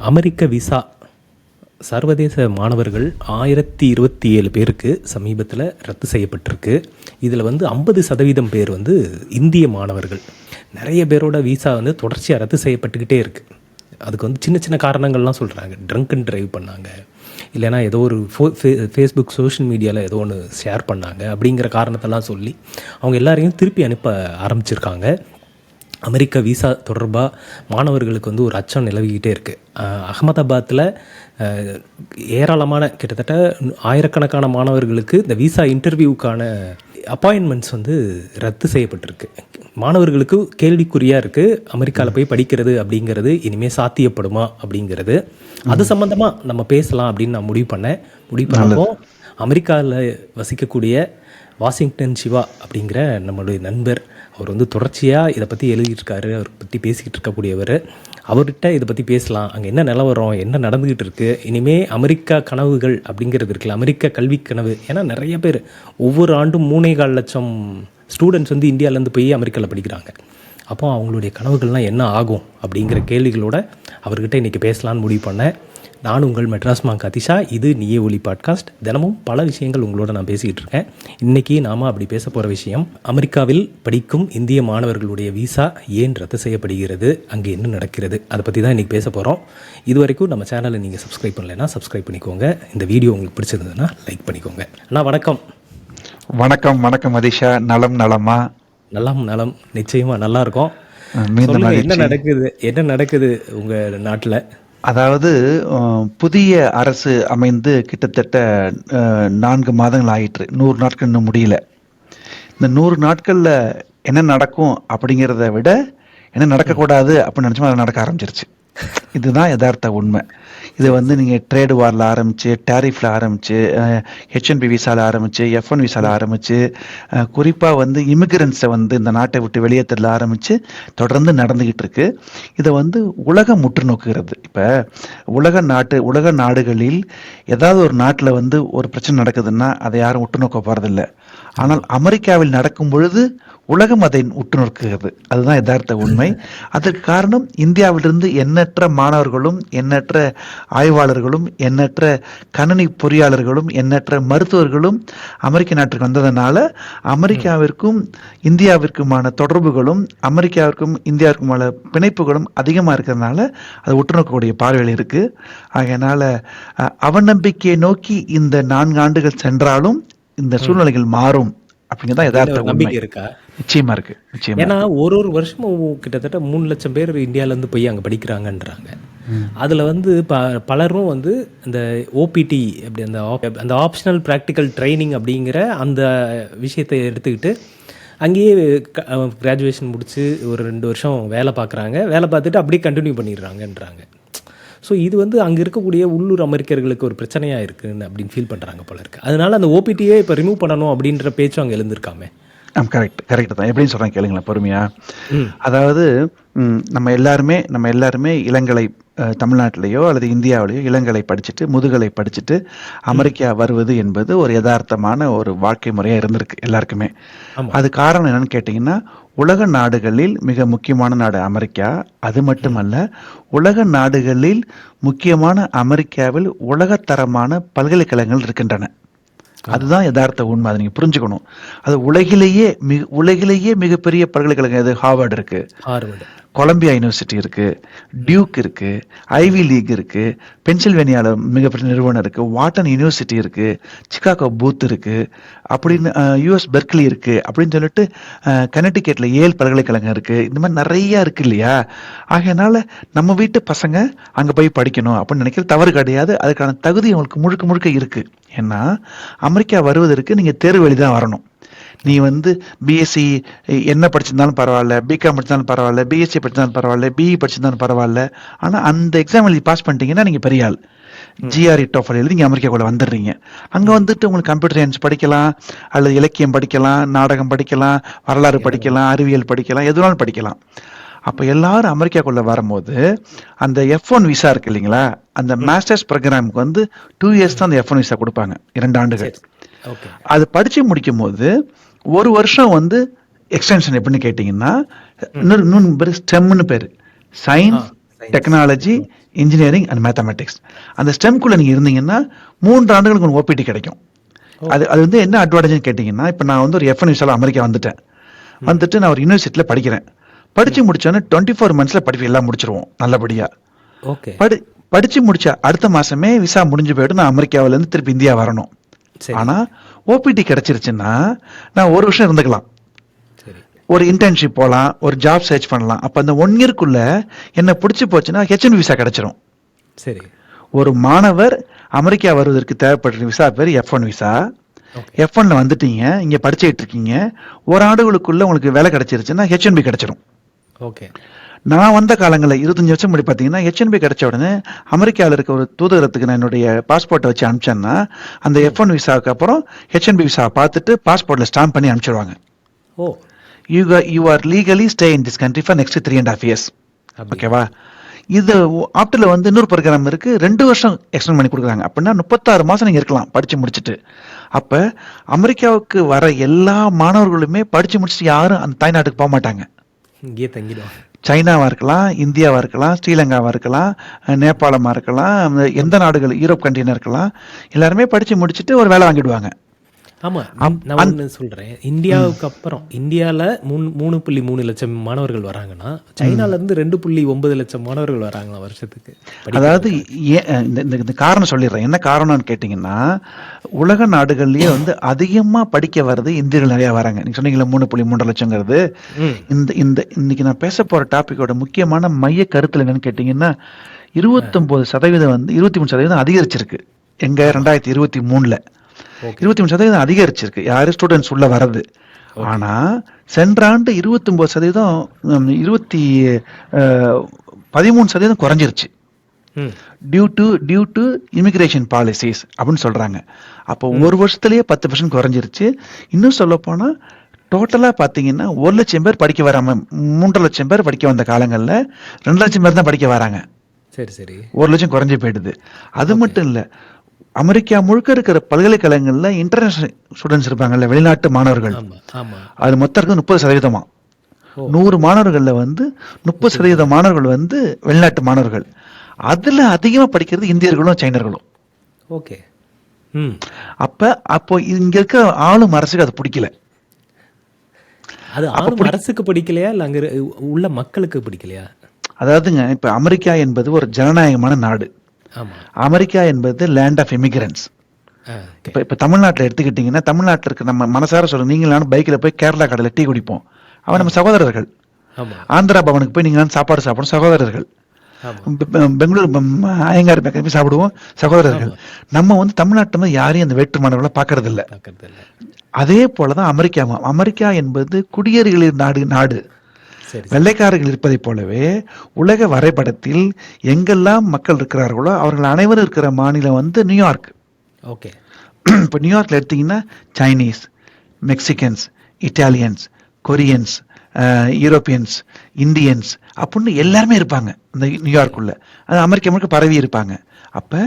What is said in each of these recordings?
அமெரிக்க visa சர்வதேச மாணவர்கள் 1027 பேருக்கு சமீபத்தில் ரத்து செய்யப்பட்டிருக்கு. இதில் 50% பேர் இந்திய மாணவர்கள். நிறைய பேரோட விசா தொடர்ச்சியாக ரத்து செய்யப்பட்டுக்கிட்டே இருக்குது. அதுக்கு சின்ன சின்ன காரணங்கள்லாம் சொல்கிறாங்க. ட்ரங்க் அண்ட் ட்ரைவ் பண்ணாங்க, இல்லைனா ஏதோ ஒரு ஃபேஸ்புக் சோஷியல் மீடியாவில் ஏதோ ஒன்று ஷேர் பண்ணாங்க அப்படிங்கிற காரணத்தெல்லாம் சொல்லி அவங்க எல்லாரையும் திருப்பி அனுப்ப ஆரம்பிச்சிருக்காங்க. அமெரிக்க விசா தொடர்பாக மாணவர்களுக்கு ஒரு அச்சம் நிலவிக்கிட்டே இருக்குது. அகமதாபாத்தில் ஏராளமான கிட்டத்தட்ட ஆயிரக்கணக்கான மாணவர்களுக்கு இந்த விசா இன்டர்வியூக்கான அப்பாயின்மெண்ட்ஸ் ரத்து செய்யப்பட்டிருக்கு. மாணவர்களுக்கு கேள்விக்குறியாக இருக்குது அமெரிக்காவில் போய் படிக்கிறது அப்படிங்கிறது இனிமேல் சாத்தியப்படுமா அப்படிங்கிறது. அது சம்மந்தமாக நம்ம பேசலாம் அப்படின்னு நான் முடிவு பண்ணப்போ அமெரிக்காவில் வசிக்கக்கூடிய வாஷிங்டன் சிவா அப்படிங்கிற நம்மளுடைய நண்பர், அவர் தொடர்ச்சியாக இதை பற்றி எழுதிட்டுருக்காரு, அவரை பற்றி பேசிக்கிட்டு இருக்கக்கூடியவர். அவர்கிட்ட இதை பற்றி பேசலாம், அங்கே என்ன நிலவரம், என்ன நடந்துக்கிட்டு இருக்குது, இனிமேல் அமெரிக்கா கனவுகள் அப்படிங்கிறது இருக்குல்ல, அமெரிக்க கல்வி கனவு. ஏன்னா நிறைய பேர் ஒவ்வொரு ஆண்டும் 3.25 லட்சம் ஸ்டூடெண்ட்ஸ் இந்தியாவிலேருந்து போய் அமெரிக்காவில் படிக்கிறாங்க. அப்போ அவங்களுடைய கனவுகள்லாம் என்ன ஆகும் அப்படிங்கிற கேள்விகளோட அவர்கிட்ட இன்றைக்கி பேசலான்னு முடிவு பண்ணேன். நான் உங்கள் மெட்ராஸ் மாங்க் அதிஷா. இது நீயே ஒலி பாட்காஸ்ட். தினமும் பல விஷயங்கள் உங்களோட நான் பேசிக்கிட்டு இருக்கேன். இன்றைக்கி நாம் அப்படி பேச போகிற விஷயம், அமெரிக்காவில் படிக்கும் இந்திய மாணவர்களுடைய விசா ஏன் ரத்து செய்யப்படுகிறது, அங்கே என்ன நடக்கிறது, அதை பற்றி தான் இன்றைக்கி பேச போகிறோம். இது வரைக்கும் நம்ம சேனலை நீங்கள் சப்ஸ்கிரைப் பண்ணலைன்னா சப்ஸ்கிரைப் பண்ணிக்கோங்க. இந்த வீடியோ உங்களுக்கு பிடிச்சிருந்ததுன்னா லைக் பண்ணிக்கோங்க. அண்ணா வணக்கம். வணக்கம். வணக்கம் அதிஷா. நலமா? நலம், நிச்சயமாக நல்லா இருக்கும். என்ன நடக்குது உங்கள் நாட்டில்? அதாவது புதிய அரசு அமைந்து கிட்டத்தட்ட 4 மாதங்கள் ஆயிற்று. 100 நாட்கள் இன்னும் முடியல. இந்த 100 நாட்களில் என்ன நடக்கும் அப்படிங்கிறத விட என்ன நடக்கக்கூடாது அப்படின்னு நினச்சோம், அது நடக்க ஆரம்பிச்சிருச்சு. இதுதான் யதார்த்த உண்மை. இது நீங்கள் ட்ரேடு வாரில் ஆரம்பித்து, டேரிஃபில் ஆரம்பித்து, H1B விசாவில் ஆரம்பித்து, F1 விசாவில் ஆரம்பித்து, குறிப்பாக இமிகிரண்ட்ஸை இந்த நாட்டை விட்டு வெளியேற்றல ஆரம்பித்து தொடர்ந்து நடந்துக்கிட்டு இருக்கு. இதை உலகம் முற்று நோக்குகிறது. இப்போ உலக நாடுகளில் ஏதாவது ஒரு நாட்டில் ஒரு பிரச்சனை நடக்குதுன்னா அதை யாரும் உற்று நோக்க போகிறதில்ல. ஆனால் அமெரிக்காவில் நடக்கும் பொழுது உலகம் அதை உற்று நோக்குகிறது. அதுதான் யதார்த்த உண்மை. அதற்கு காரணம், இந்தியாவிலிருந்து எண்ணற்ற மாணவர்களும், எண்ணற்ற ஆய்வாளர்களும், எண்ணற்ற கணினி பொறியாளர்களும், எண்ணற்ற மருத்துவர்களும் அமெரிக்க நாட்டுக்கு வந்ததுனால அமெரிக்காவிற்கும் இந்தியாவிற்குமான தொடர்புகளும், அமெரிக்காவிற்கும் இந்தியாவிற்குமான பிணைப்புகளும் அதிகமாக இருக்கிறதுனால அதை உற்று நோக்கக்கூடிய பார்வையில் இருக்கு. அதனால அவநம்பிக்கையை நோக்கி இந்த 4 ஆண்டுகள் சென்றாலும் இந்த சூழ்நிலைகள் மாறும் அப்படிங்கிறதான் யதார்த்த நம்பிக்கை இருக்கா? நிச்சயமா இருக்கு. ஏன்னா ஒரு வருஷமும் கிட்டத்தட்ட 3 லட்சம் பேர் இந்தியாவிலேருந்து போய் அங்கே படிக்கிறாங்கன்றாங்க. அதில் பலரும் இந்த ஓபிடி அப்படி அந்த ஆப்ஷனல் ப்ராக்டிக்கல் ட்ரைனிங் அப்படிங்கிற அந்த விஷயத்தை எடுத்துக்கிட்டு அங்கேயே கிராஜுவேஷன் முடித்து ஒரு 2 வருஷம் வேலை பார்க்குறாங்க. வேலை பார்த்துட்டு அப்படியே கண்டினியூ பண்ணிடுறாங்கன்றாங்க. ஸோ இது அங்கே இருக்கக்கூடிய உள்ளூர் அமெரிக்கர்களுக்கு ஒரு பிரச்சனையாக இருக்குன்னு அப்படின்னு ஃபீல் பண்ணுறாங்க போல இருக்குது. அதனால அந்த ஓபிடியே இப்போ ரிமூவ் பண்ணணும் அப்படின்ற பேச்சும் அங்கே எழுந்திருக்காமே. கரெக்ட் தான். எப்படின்னு சொல்கிறேன் கேளுங்களேன் பொறுமையா. அதாவது நம்ம எல்லாருமே இளங்கலை தமிழ்நாட்டிலேயோ அல்லது இந்தியாவிலேயோ இளங்கலை படிச்சுட்டு, முதுகலை படிச்சுட்டு அமெரிக்கா வருவது என்பது ஒரு யதார்த்தமான ஒரு வாழ்க்கை முறையாக இருந்திருக்கு எல்லாருக்குமே. அது காரணம் என்னன்னு கேட்டிங்கன்னா, உலக நாடுகளில் மிக முக்கியமான நாடு அமெரிக்கா. அது மட்டுமல்ல, உலக நாடுகளில் முக்கியமான அமெரிக்காவில் உலகத்தரமான பல்கலைக்கழகங்கள் இருக்கின்றன. அதுதான் யதார்த்த உண்மை. அதை நீங்கள் புரிஞ்சுக்கணும். அது உலகிலேயே மிகப்பெரிய பல்கலைக்கழகம் எது? ஹார்வர்டு இருக்கு, கொலம்பியா யூனிவர்சிட்டி இருக்கு, டியூக் இருக்கு, ஐவி லீக் இருக்கு, பென்சில்வேனியாவில் மிகப்பெரிய நிறுவனம் இருக்கு, வாட்டன் யூனிவர்சிட்டி இருக்கு, சிகாகோ பூத் இருக்கு, அப்படின்னு யூஎஸ் பெர்க்லி இருக்கு, அப்படின்னு சொல்லிட்டு கனெக்டிகட்ல 7 பல்கலைக்கழகம் இருக்கு. இந்த மாதிரி நிறைய இருக்கு இல்லையா? ஆகையனால நம்ம வீட்டு பசங்க அங்கே போய் படிக்கணும் அப்படின்னு நினைக்கிறது தவறு கிடையாது. அதுக்கான தகுதி உங்களுக்கு முழுக்க இருக்கு. ஏன்னா அமெரிக்கா வருவதற்கு நீங்க தேர்வு வழி தான் வரணும். நீ பிஎஸ்சி என்ன படிச்சிருந்தாலும் பரவாயில்ல, பிகாம் படிச்சிருந்தாலும் பரவாயில்ல, பிஎஸ்சி படிச்சிருந்தாலும் பரவாயில்ல, பிஇ படிச்சிருந்தாலும் பரவாயில்ல. ஆனால் அந்த எக்ஸாம் எழுதி பாஸ் பண்ணிட்டீங்கன்னா நீங்கள் பெரிய ஆள். GRE TOEFL எழுதி நீங்கள் அமெரிக்காக்குள்ள வந்துடுறீங்க. அங்கே உங்களுக்கு கம்ப்யூட்டர் சயின்ஸ் படிக்கலாம், அல்லது இலக்கியம் படிக்கலாம், நாடகம் படிக்கலாம், வரலாறு படிக்கலாம், அறிவியல் படிக்கலாம், எதுனாலும் படிக்கலாம். அப்போ எல்லாரும் அமெரிக்காக்குள்ள வரும்போது அந்த F1 விசா இருக்கு இல்லைங்களா, அந்த மாஸ்டர்ஸ் ப்ரோக்ராமுக்கு 2 இயர்ஸ் தான் அந்த F1 விசா கொடுப்பாங்க, 2 ஆண்டுகள். அது படிச்சு முடிக்கும் போது 1 வருஷம் எக்ஸ்டென்ஷன். எப்படின்னு கேட்டீங்கன்னா, இன்னொரு பேரு ஸ்டெம்னு பேரு, science, technology, engineering and mathematics. அந்த ஸ்டெம்குள்ளே நீங்கள் இருந்தீங்கன்னா 3 ஆண்டுகளுக்கு உங்களுக்கு ஓபிடி கிடைக்கும். அது அது வந்து என்ன அட்வான்டேஜ்னு கேட்டிங்கன்னா, இப்போ நான் வந்து ஒரு F1 விசாவில் அமெரிக்கா வந்துட்டு நான் ஒரு யூனிவர்சிட்டியில் படிக்கிறேன். படித்து முடிச்சோன்னே 24 மந்த்ஸில் படிப்பு எல்லாம் முடிச்சிருவோம் நல்லபடியாக. ஓகே. படித்து முடிச்சா அடுத்த மாதமே விசா முடிஞ்சு போய்ட்டு நான் அமெரிக்காவிலேருந்து திருப்பி இந்தியா வரணும். சரி. ஆனால் ஓபிடி கிடைச்சிருச்சுன்னா நான் 1 வருஷம் இருந்துக்கலாம். சரி. ஒரு இன்டர்ன்ஷிப் போகலாம், ஒரு ஜாப் சர்ச் பண்ணலாம். அப்போ அந்த 1 இயர்க்குள்ள என்ன பிடிச்சி போச்சுன்னா H1B விசா கிடைச்சிரும். சரி. ஒரு மாணவர் அமெரிக்கா வருவதற்கு தேவைப்படுற விசா பேர் F1 விசா. ஓகே. F1ல வந்துட்டீங்க, இங்கே படிச்சுட்டு இருக்கீங்க, 1 ஆண்டுகளுக்குள்ள உங்களுக்கு வேலை கிடைச்சிருச்சுன்னா H1B கிடைச்சிரும். ஓகே. நான் வந்த காலங்களில் 25 வருஷம் முன்னாடி பார்த்தீங்கன்னா H1B கிடைச்ச உடனே அமெரிக்காவில் இருக்க ஒரு தூதரத்துக்கு நான் என்னுடைய பாஸ்போர்ட்டை வச்சு அனுப்பிச்சேன்னா அந்த F1 விசாவுக்கு அப்புறம் H1B விசாவை பார்த்துட்டு பாஸ்போர்ட்டில் ஸ்டாம்ப் பண்ணி அனுப்பிச்சிடுவாங்க. Oh. You are legally stay in this country for next 3.5 years. அப்படி. ஓகேவா? இது ஆப்டரில் வந்து இன்னொரு ப்ரோக்ராம் இருக்குது, 2 வருஷம் எக்ஸ்டெண்ட் பண்ணி கொடுக்குறாங்க. அப்படின்னா 36 மாதம் நீங்கள் இருக்கலாம் படித்து முடிச்சுட்டு. அப்போ அமெரிக்காவுக்கு வர எல்லா மாணவர்களுமே படித்து முடிச்சுட்டு யாரும் அந்த தாய்நாட்டுக்கு போக மாட்டாங்க. இங்கேயே தங்கிடுவாங்க. சைனாவாக இருக்கலாம், இந்தியாவாக இருக்கலாம், ஸ்ரீலங்காவாக இருக்கலாம், நேபாளமாக இருக்கலாம், எந்த நாடுகள் யூரோப் கண்ட்ரினா இருக்கலாம், எல்லாருமே படித்து முடிச்சுட்டு ஒரு வேலை வாங்கிடுவாங்க. ஆமாம். நான் ஒன்று சொல்கிறேன். இந்தியாவுக்கு அப்புறம் இந்தியாவில் 3.3 லட்சம் மாணவர்கள் வராங்கன்னா சைனாலேருந்து 2.9 லட்சம் மாணவர்கள் வராங்களாம் வருஷத்துக்கு. அதாவது இந்த காரணம் சொல்லிடுறேன். என்ன காரணம்னு கேட்டிங்கன்னா, உலக நாடுகள்லேயே வந்து அதிகமாக படிக்க வர்றது இந்தியர்கள் நிறையா வராங்க. நீங்கள் சொன்னீங்களா 3.3 லட்சங்கிறது. இன்னைக்கு நான் பேச போகிற டாப்பிக்கோட முக்கியமான மைய கருத்தில் என்னன்னு கேட்டிங்கன்னா, 29% வந்து 23% அதிகரிச்சிருக்கு. எங்க 2023ல் 23% அதிகரிச்சிருக்கு யாரு ஸ்டூடெண்ட்ஸ் உள்ள வர்றது. ஆனா சென்ற ஆண்டு 29% 13% குறைஞ்சிருச்சு. டியூ டு இமிகிரேஷன் பாலிசிஸ் அப்படின்னு சொல்றாங்க. அப்போ ஒரு வருஷத்துலயே 10% குறைஞ்சிருச்சு. இன்னும் சொல்ல போனா டோட்டலா பாத்தீங்கன்னா 1 லட்சம் பேர் படிக்க வராம 3 லட்சம் பேர் படிக்க வந்த காலங்கள்ல 2 லட்சம் பேர் தான் படிக்க வராங்க. சரி சரி. 1 லட்சம் குறைஞ்சு போயிடுது. அது மட்டும் இல்ல, அமெரிக்கா முழுக்க இருக்கிற பல்கலைக்கழகங்கள்ல இன்டர்நேஷனல் ஸ்டூடெண்ட்ஸ் இருப்பாங்கல்ல, வெளிநாட்டு மாணவர்கள். அது மொத்தம் இருக்கிறது 30%. 100 மாணவர்கள்ல வந்து 30% மாணவர்கள் வந்து வெளிநாட்டு மாணவர்கள். அதுல அதிகமா படிக்கிறது இந்தியர்களும் சைனர்களும். ஓகே. அப்போ இங்க இருக்க ஆளும் அரசுக்கு அது பிடிக்கல. அது ஆளும் அரசுக்கு பிடிக்கலையா இல்ல அங்க உள்ள மக்களுக்கு பிடிக்கலையா? அதாவதுங்க, இப்ப அமெரிக்கா என்பது ஒரு ஜனநாயகமான நாடு. அமெரிக்கா என்பது லேண்ட் ஆஃப் இமிகிரன்ஸ். இப்ப தமிழ்நாட்டில் எடுத்துக்கிட்டீங்கன்னா, தமிழ்நாட்டில் இருக்க நம்ம மனசார சொல்லுங்க, நீங்களும் பைக்கில் போய் கேரளா கடையில் டீ குடிப்போம், அவன் நம்ம சகோதரர்கள். ஆந்திரா பவனுக்கு போய் நீங்க சாப்பாடு சாப்பிடும் சகோதரர்கள். பெங்களூர் ஐயங்கார் பேக்கரி போய் சாப்பிடுவோம் சகோதரர்கள். நம்ம வந்து தமிழ்நாட்டில் யாரையும் அந்த வேற்றுமானவர்களை பார்க்கறது இல்லை. அதே போலதான் அமெரிக்காவும். அமெரிக்கா என்பது குடியேறிகளின் நாடு. வெள்ளைக்காரர்கள் இருப்பதை போலவே உலக வரைபடத்தில் எங்கெல்லாம் மக்கள் இருக்கிறார்களோ அவர்கள் அனைவரும் இருக்கிற மாநிலம் வந்து நியூயார்க். ஓகே. இப்போ நியூயார்க்ல எடுத்தீங்கன்னா Chinese, Mexicans, Italians, Koreans, Europeans, Indians அப்படின்னு எல்லாருமே இருப்பாங்க இந்த நியூயார்க்குள்ள. அது அமெரிக்கா முழுக்க பரவி இருப்பாங்க. அப்போ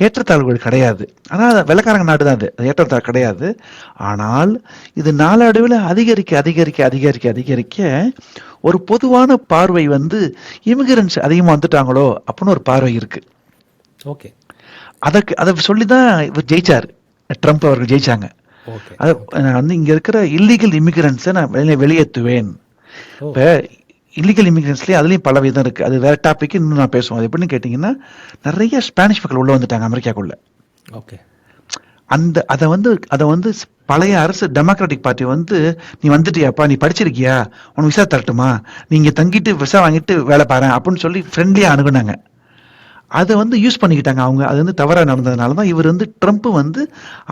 ஏற்றத்தாழ்வுகள் கிடையாது. ஆனால் வெள்ளைக்காரங்க நாடு தான், அது ஏற்றத்தாழ் கிடையாது. ஆனால் இது நாளடைவில் அதிகரிக்க அதிகரிக்க அதிகரிக்க அதிகரிக்க ஒரு பொதுவான பார்வை வந்து இமிகிரன்ஸ் அதிகமாக வந்துட்டாங்களோ அப்படின்னு ஒரு பார்வை இருக்கு. ஓகே. அதை சொல்லி தான் இவர் ஜெயிச்சார், ட்ரம்ப் அவர்கள் ஜெயிச்சாங்க. நான் வந்து இங்க இருக்கிற இல்லீகல் இமிகிரன்ஸை நான் வெளியேற்றுவேன். இப்போ இல்லீகல் இமிகிரன்ஸ்லேயே அதுலேயும் பல விதம் இருக்குது. அது வேறு டாபிக், இன்னும் நான் பேசுவோம். அது எப்படின்னு கேட்டிங்கன்னா, நிறைய ஸ்பானிஷ் மக்கள் உள்ளே வந்துட்டாங்க அமெரிக்காக்குள்ள. ஓகே. அதை வந்து பழைய அரசு டெமோக்ராட்டிக் பார்ட்டி வந்து, நீ வந்துட்டியாப்பா, நீ படிச்சிருக்கியா, உனக்கு விசா தரட்டுமா, நீங்கள் தங்கிட்டு விசா வாங்கிட்டு வேலை பாரு அப்படின்னு சொல்லி ஃப்ரெண்ட்லியாக அணுகுனாங்க. அதை வந்து யூஸ் பண்ணிக்கிட்டாங்க அவங்க. அது வந்து தவறாக நடந்ததுனால தான் இவர் வந்து ட்ரம்ப் வந்து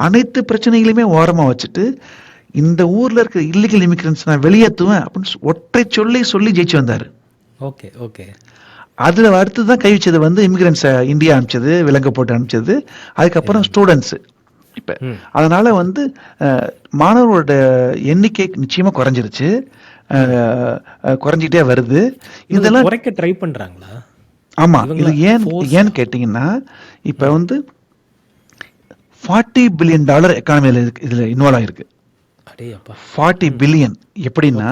அனைத்து பிரச்சனைகளையுமே ஓரமாக வச்சுட்டு, இந்த ஊர்ல இருக்க இல்லீகல் இமிகிரன்ஸ் நான் வெளியேற்றுவேன் அப்படின்னு ஒற்றை சொல்லி ஜெயிச்சு வந்தாரு. Okay okay. அதுல அடுத்து தான் கை வச்சது வந்து இமிகிரன்ஸை இந்தியா அனுப்பிச்சது, விலங்கு போட்டு அனுப்பிச்சது. அதுக்கப்புறம் ஸ்டூடெண்ட்ஸ். இப்ப அதனால வந்து மாணவர்களோட எண்ணிக்கை நிச்சயமா குறைஞ்சிருச்சு, குறைஞ்சிட்டே வருது. இதெல்லாம் குறைக்க ட்ரை பண்றாங்களா? ஆமா. இது ஏன்னு கேட்டீங்கன்னா, இப்ப வந்து $40 பில்லியன் எக்கானமியில இதுல இன்வால்வ் ஆயிருக்கு. அடே அப்பா. 40 பில்லியன். எப்படின்னா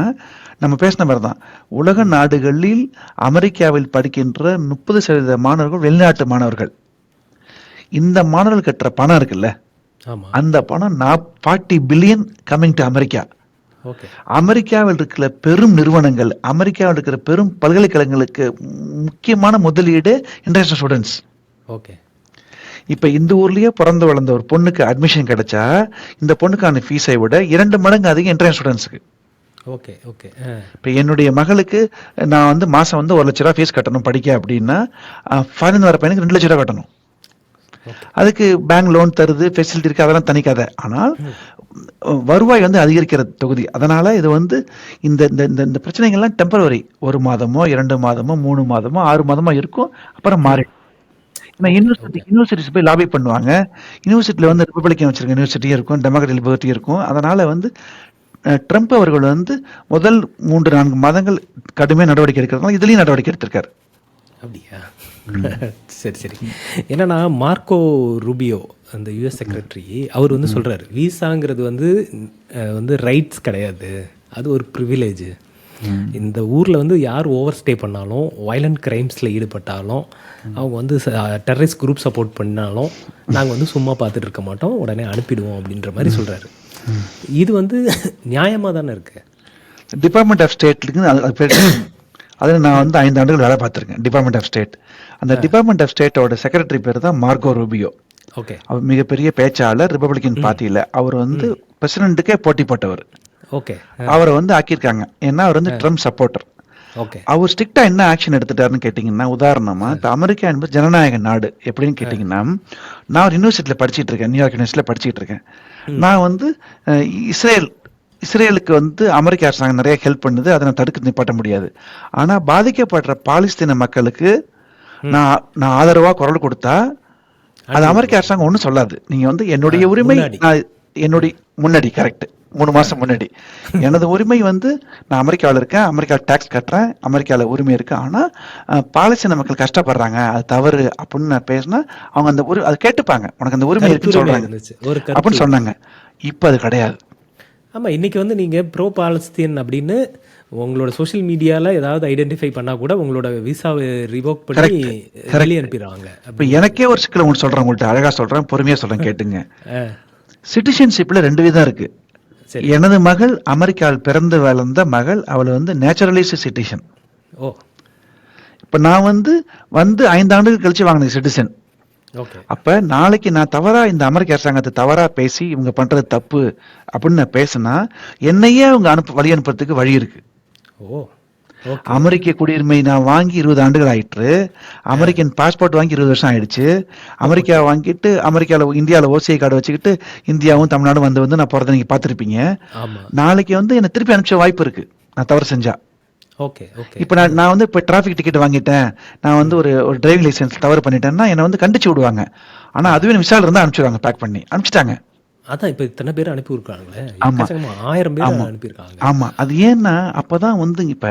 நம்ம பேசின மாதிரி தான், உலக நாடுகளில் அமெரிக்காவில் படிக்கின்ற 30% மாணவர்கள் வெளிநாட்டு மாணவர்கள். இந்த மாணவர்கள் கட்டுற பணம் இருக்குல்ல, ஆமா. அந்த பணம் 40 billion coming to America. Okay. அமெரிக்காவில் இருக்கிற பெரும் நிறுவனங்கள், அமெரிக்காவில் இருக்கிற பெரும் பல்கலைக்கழகங்களுக்கு முக்கியமான முதலீடு இன்டர்நேஷனல் ஸ்டூடெண்ட்ஸ். ஓகே. இப்ப இந்த ஊர்லயே பிறந்து வளர்ந்த ஒரு பொண்ணுக்கு அட்மிஷன் கிடைச்சா இந்த பொண்ணுக்கான ஃபீஸை விட 2 மடங்கு அதிகம் இன்டர்நேஷனல் ஸ்டூடெண்ட்ஸுக்கு. ஓகே. ஓகே. இப்போ என்னுடைய மகளுக்கு நான் வந்து மாசம் வந்து 1 லட்ச ரூபா ஃபீஸ் கட்டணும் படிக்க அப்படின்னா, ஃபாரின் வர பையனுக்கு 2 லட்ச ரூபா கட்டணும். அதுக்கு பேங்க் லோன் தருது, ஃபெசிலிட்டி இருக்கு, அதெல்லாம் தனி கதை. ஆனால் வருவாய் வந்து அதிகரிக்கிற தொகுதி. அதனால இது வந்து இந்த இந்த இந்த இந்த பிரச்சனைகள்லாம் டெம்பரவரி. 1 மாதமோ 2 மாதமோ 3 மாதமோ 6 மாதமோ இருக்கும், அப்புறம் மாறிடும். யூனிவர்சிட்டிஸ் போய் லாபி பண்ணுவாங்க. யூனிவர்சிட்டியில வந்து ரிப்பப்ளிக்கன் வச்சிருக்க யூனிவர்சிட்டியும் இருக்கும், டெமோக்ராட்டிக் லிபர்ட்டி இருக்கும். அதனால வந்து ட்ரம்ப் அவர்கள் வந்து முதல் 3-4 மாதங்கள் கடுமையாக நடவடிக்கை எடுக்கிறதுனால இதுலயும் நடவடிக்கை எடுத்திருக்காரு. அப்படியா? சரி சரி. என்னன்னா மார்க்கோ ரூபியோ அந்த யுஎஸ் செக்ரட்டரி அவர் வந்து சொல்றாரு, விசாங்கிறது வந்து வந்து ரைட்ஸ் கிடையாது, அது ஒரு ப்ரிவிலேஜ். இந்த ஊரில் வந்து யார் ஓவர் ஸ்டே பண்ணாலும், வயலண்ட் கிரைம்ஸில் ஈடுபட்டாலும், அவங்க வந்து டெரரிஸ்ட் குரூப் சப்போர்ட் பண்ணாலும் நாங்கள் வந்து சும்மா பார்த்துட்டு இருக்க மாட்டோம், உடனே அனுப்பிடுவோம் அப்படின்ற மாதிரி சொல்கிறாரு. இது வந்து நியாயமாக தானே இருக்கு. டிபார்ட்மெண்ட் ஆஃப் ஸ்டேட்லுக்கு அதில் நான் வந்து 5 ஆண்டுகள் வேலை பார்த்துருக்கேன். Department of state. அந்த டிபார்ட்மெண்ட் ஆஃப் ஸ்டேட்டோட செக்ரட்டரி பேர் தான் மார்க்கோ ரூபியோ. ஓகே. அவர் மிகப்பெரிய பேச்சாளர் ரிப்பப்ளிகன் பார்ட்டியில். அவர் வந்து பிரசிடென்ட்டுக்கே போட்டி போட்டவர். ஓகே. அவரை வந்து ஆக்கியிருக்காங்க, ஏன்னா அவர் வந்து ட்ரம்ப் சப்போர்ட்டர். ஓகே. அவர் ஸ்ட்ரிக்டா என்ன ஆக்ஷன் எடுத்துட்டாருன்னு கேட்டீங்கன்னா, உதாரணமா இப்போ அமெரிக்கா என்பது ஜனநாயக நாடு. எப்படின்னு கேட்டீங்கன்னா, நான் ஒரு யூனிவர்சிட்டியில படிச்சுட்டு இருக்கேன், நியூயார்க் யூனிவர்சிட்டியில படிச்சுட்டு இருக்கேன். நான் வந்து இஸ்ரேலுக்கு வந்து அமெரிக்க அரசாங்கம் நிறைய ஹெல்ப் பண்ணுது, அதை நான் தடுக்க நிப்பாட்ட முடியாது. ஆனா பாதிக்கப்படுற பாலஸ்தீன மக்களுக்கு நான் ஆதரவா குரல் கொடுத்தா அது அமெரிக்க அரசாங்கம் ஒன்றும் சொல்லாது. நீங்க வந்து என்னுடைய உரிமை, என்னுடைய முன்னாடி கரெக்ட் 3 மாசம் முன்னாடி எனது உரிமை வந்து நான் அமெரிக்காவில் இருக்கேன், அமெரிக்காவில் டேக்ஸ் கட்டுறேன், அமெரிக்காவில் உரிமை இருக்கு. ஆனா பாலஸ்தீன மக்கள் கஷ்டப்படுறாங்க, அது தவறு அப்படின்னு நான் பேசினா அவங்க அந்த அதை கேட்டுப்பாங்க, உனக்கு அந்த உரிமை இருக்குன்னு சொல்றாங்க அப்படின்னு சொன்னாங்க. இப்ப அது கிடையாது. ஆமாம், இன்றைக்கி வந்து நீங்கள் ப்ரோ பாலஸ்தீன் அப்படின்னு உங்களோட சோஷியல் மீடியாவில் ஏதாவது ஐடென்டிஃபை பண்ணால் கூட உங்களோட விசாவை ரிவோக் பண்ணி வெளியே அனுப்பிடுவாங்க. இப்போ எனக்கே ஒரு சிக்கல் உங்களுக்கு சொல்கிறேன், உங்கள்கிட்ட அழகாக சொல்கிறேன், பொறுமையாக சொல்கிறேன், கேட்டுங்க. சிட்டிசன்ஷிப்பில் 2 விதம் இருக்கு. எனது மகள் அமெரிக்காவில் பிறந்து வளர்ந்த மகள், அவள் வந்து நேச்சுரலைஸ்டு சிட்டிசன். ஓ. இப்போ நான் வந்து 5 ஆண்டுகள் கழிச்சு வாங்கின சிட்டிசன். அப்ப நாளைக்கு நான் தவறா இந்த அமெரிக்க அரசாங்கத்தை தவறா பேசி இவங்க பண்றது தப்பு அப்படின்னு நான் பேசினா என்னையே அவங்க வழி அனுப்புறதுக்கு வழி இருக்கு. அமெரிக்க குடியுரிமை நான் வாங்கி 20 ஆண்டுகள் ஆயிட்டு, அமெரிக்கன் பாஸ்போர்ட் வாங்கி 20 வருஷம் ஆயிடுச்சு. அமெரிக்கா வாங்கிட்டு அமெரிக்காவில் இந்தியாவில் ஓசிஐ கார்டு வச்சுக்கிட்டு இந்தியாவும் தமிழ்நாடும் வந்து நான் போறதை நீங்க பார்த்துருப்பீங்க. நாளைக்கு வந்து என்னை திருப்பி அனுப்பிச்ச வாய்ப்பு இருக்கு நான் தவறு செஞ்சா. இப்போ நான் வந்து இப்போ டிராஃபிக் டிக்கெட் வாங்கிட்டேன், நான் வந்து ஒரு டிரைவிங் லைசன்ஸ் தவறு பண்ணிட்டேன்னா என்னை வந்து கண்டிச்சு விடுவாங்க. ஆனா அதுவே விசால இருந்தா அனுப்பிச்சிடுவாங்க, பேக் பண்ணி அனுப்பிச்சிட்டாங்க. அதான் இப்போ இத்தனை பேர் அனுப்பியிருக்காங்களே. ஆமா, 1000 பேர் அனுப்பியிருக்காங்க. ஆமா, அது ஏன்னா அப்பதான் வந்து இப்ப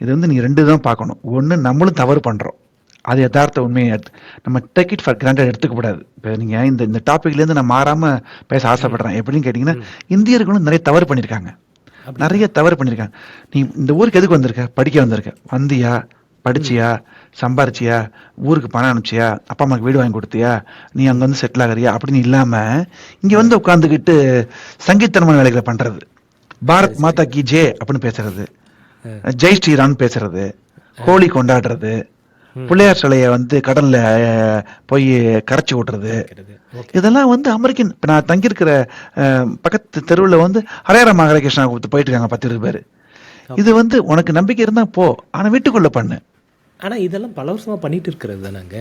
இது வந்து நீங்க 2 தான் பார்க்கணும். ஒண்ணு, நம்மளும் தவறு பண்றோம், அது யதார்த்த உண்மையை நம்ம டேக் இட் ஃபார் கிராண்டட் எடுத்துக்க கூடாது. இப்போ நீங்க இந்த டாபிக்ல இருந்து நான் மாறாம பேச ஆசைப்படுறேன். எப்படின்னு கேட்டீங்கன்னா, இந்தியர்களும் நிறைய தவறு பண்ணிருக்காங்க, நிறைய தவறு பண்ணிருக்காங்க. நீ இந்த ஊருக்கு எதுக்கு வந்திருக்க? படிக்க வந்திருக்க. வந்தியா, படிச்சியா, சம்பாரிச்சியா, ஊருக்கு பணம் அனுப்பிச்சியா, அப்பா அம்மாக்கு வீடு வாங்கி கொடுத்தியா, நீ அங்க வந்து செட்டில் ஆகிறியா அப்படின்னு இல்லாம இங்க வந்து உட்காந்துக்கிட்டு சங்கீத்தனமான வேலைகளை பண்றது, பாரத் மாதா கி ஜே அப்படின்னு பேசுறது, ஜெய் ஸ்ரீராம் பேசுறது, ஹோலி கொண்டாடுறது, பிள்ளையார் சிலைய வந்து கடல்ல போய் கரைச்சி விட்டுறது, இதெல்லாம் வந்து அமெரிக்கன். இப்ப நான் தங்கியிருக்கிற பக்கத்து தெருவில் வந்து ஹரேரா மகாலகிருஷ்ணா போயிட்டு இருக்காங்க 10-20 பேர். இது வந்து உனக்கு நம்பிக்கை இருந்தா போ, ஆனா வீட்டுக்குள்ள பண்ணு. ஆனா இதெல்லாம் பல வருஷமா பண்ணிட்டு இருக்கிறது தானங்க,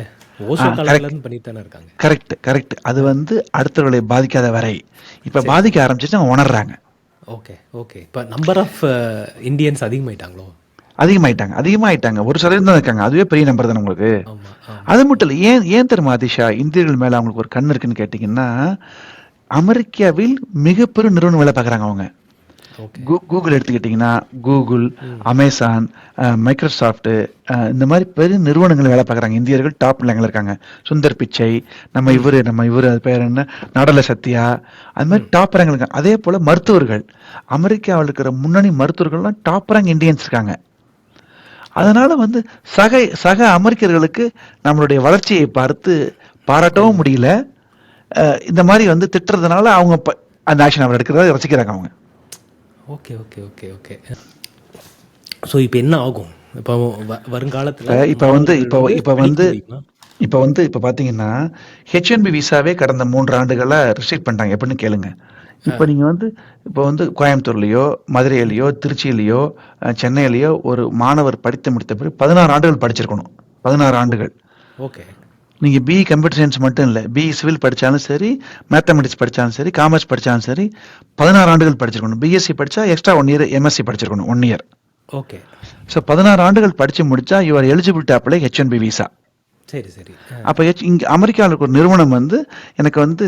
ஓசோ காலத்துல இருந்து பண்ணிட்டு தானே இருக்காங்க. Correct correct. அது வந்து அடுத்தவர்களை பாதிக்காத வரை. இப்ப பாதிக்க ஆரம்பிச்சு அவங்க உணர்றாங்க. Okay okay. இப்ப நம்பர் ஆஃப் இந்தியன்ஸ் அதிகமாயிட்டாங்களோ? அதிகமாயிட்டாங்க. 1% தான் இருக்காங்க, அதுவே பெரிய நம்பர் தானே உங்களுக்கு. அது மட்டும் இல்ல, ஏன் தெரியுமா அதிஷா இந்தியர்கள் மேல அவங்களுக்கு ஒரு கண் இருக்குன்னு கேட்டீங்கன்னா, அமெரிக்காவில் மிகப்பெரும் நிறுவனம் வேலை பார்க்குறாங்க அவங்க. ஓகே. கூகுள் எடுத்துக்கிட்டிங்கன்னா கூகுள், அமேசான், மைக்ரோசாஃப்ட், இந்த மாதிரி பெரிய நிறுவனங்கள் வேலை பார்க்குறாங்க. இந்தியர்கள் டாப் லேங்கில் இருக்காங்க. சுந்தர் பிச்சை, நம்ம இவர் அது பேர் என்ன, நடல சத்யா, அது மாதிரி டாப் ரேங்க் இருக்காங்க. அதே போல் மருத்துவர்கள், அமெரிக்காவில் இருக்கிற முன்னணி மருத்துவர்கள்லாம் டாப் ரேங்க் இந்தியன்ஸ் இருக்காங்க. அதனால வந்து சக சக அமெரிக்கர்களுக்கு நம்மளுடைய வளர்ச்சியை பார்த்து பாராட்டவும் முடியல. இந்த மாதிரி வந்து திட்டுறதுனால அவங்க அந்த ஆக்ஷன் அவர் எடுக்கிறத ரசிக்கிறாங்க அவங்க. Okay okay okay okay. So இப்போ என்ன ஆகும் இப்போ வருங்காலத்தில்? இப்போ பார்த்தீங்கன்னா ஹெச்என்பி விசாவே கடந்த 3 ஆண்டுகளாக ரெஸ்ட்ரிக்ட் பண்ணிட்டாங்க. எப்படின்னு கேளுங்க. இப்போ நீங்கள் வந்து கோயம்புத்தூர்லேயோ, மதுரையிலையோ, திருச்சியிலையோ, சென்னையிலையோ ஒரு மாணவர் படித்து முடித்த பிறகு 16 ஆண்டுகள் படிச்சிருக்கணும். 16 ஆண்டுகள். ஓகே. நீங்கள் பிஇ கம்ப்யூட்டர் சயின்ஸ் மட்டும் இல்லை, பிஇ சிவில் படித்தாலும் சரி, மேத்தமெட்டிக்ஸ் படித்தாலும் சரி, காமர்ஸ் படித்தாலும் சரி, 16 ஆண்டுகள் படிச்சிருக்கணும். பிஎஸ்சி படித்தா எக்ஸ்ட்ரா 1 இயர், எம்எஸ்சி படிச்சிருக்கணும் 1 இயர். ஓகே. ஸோ 16 ஆண்டுகள் படித்து முடித்தா you are eligible to apply HNB visa. சரி சரி. அப்போ இங்கே அமெரிக்காவில் ஒரு நிறுவனம் வந்து எனக்கு வந்து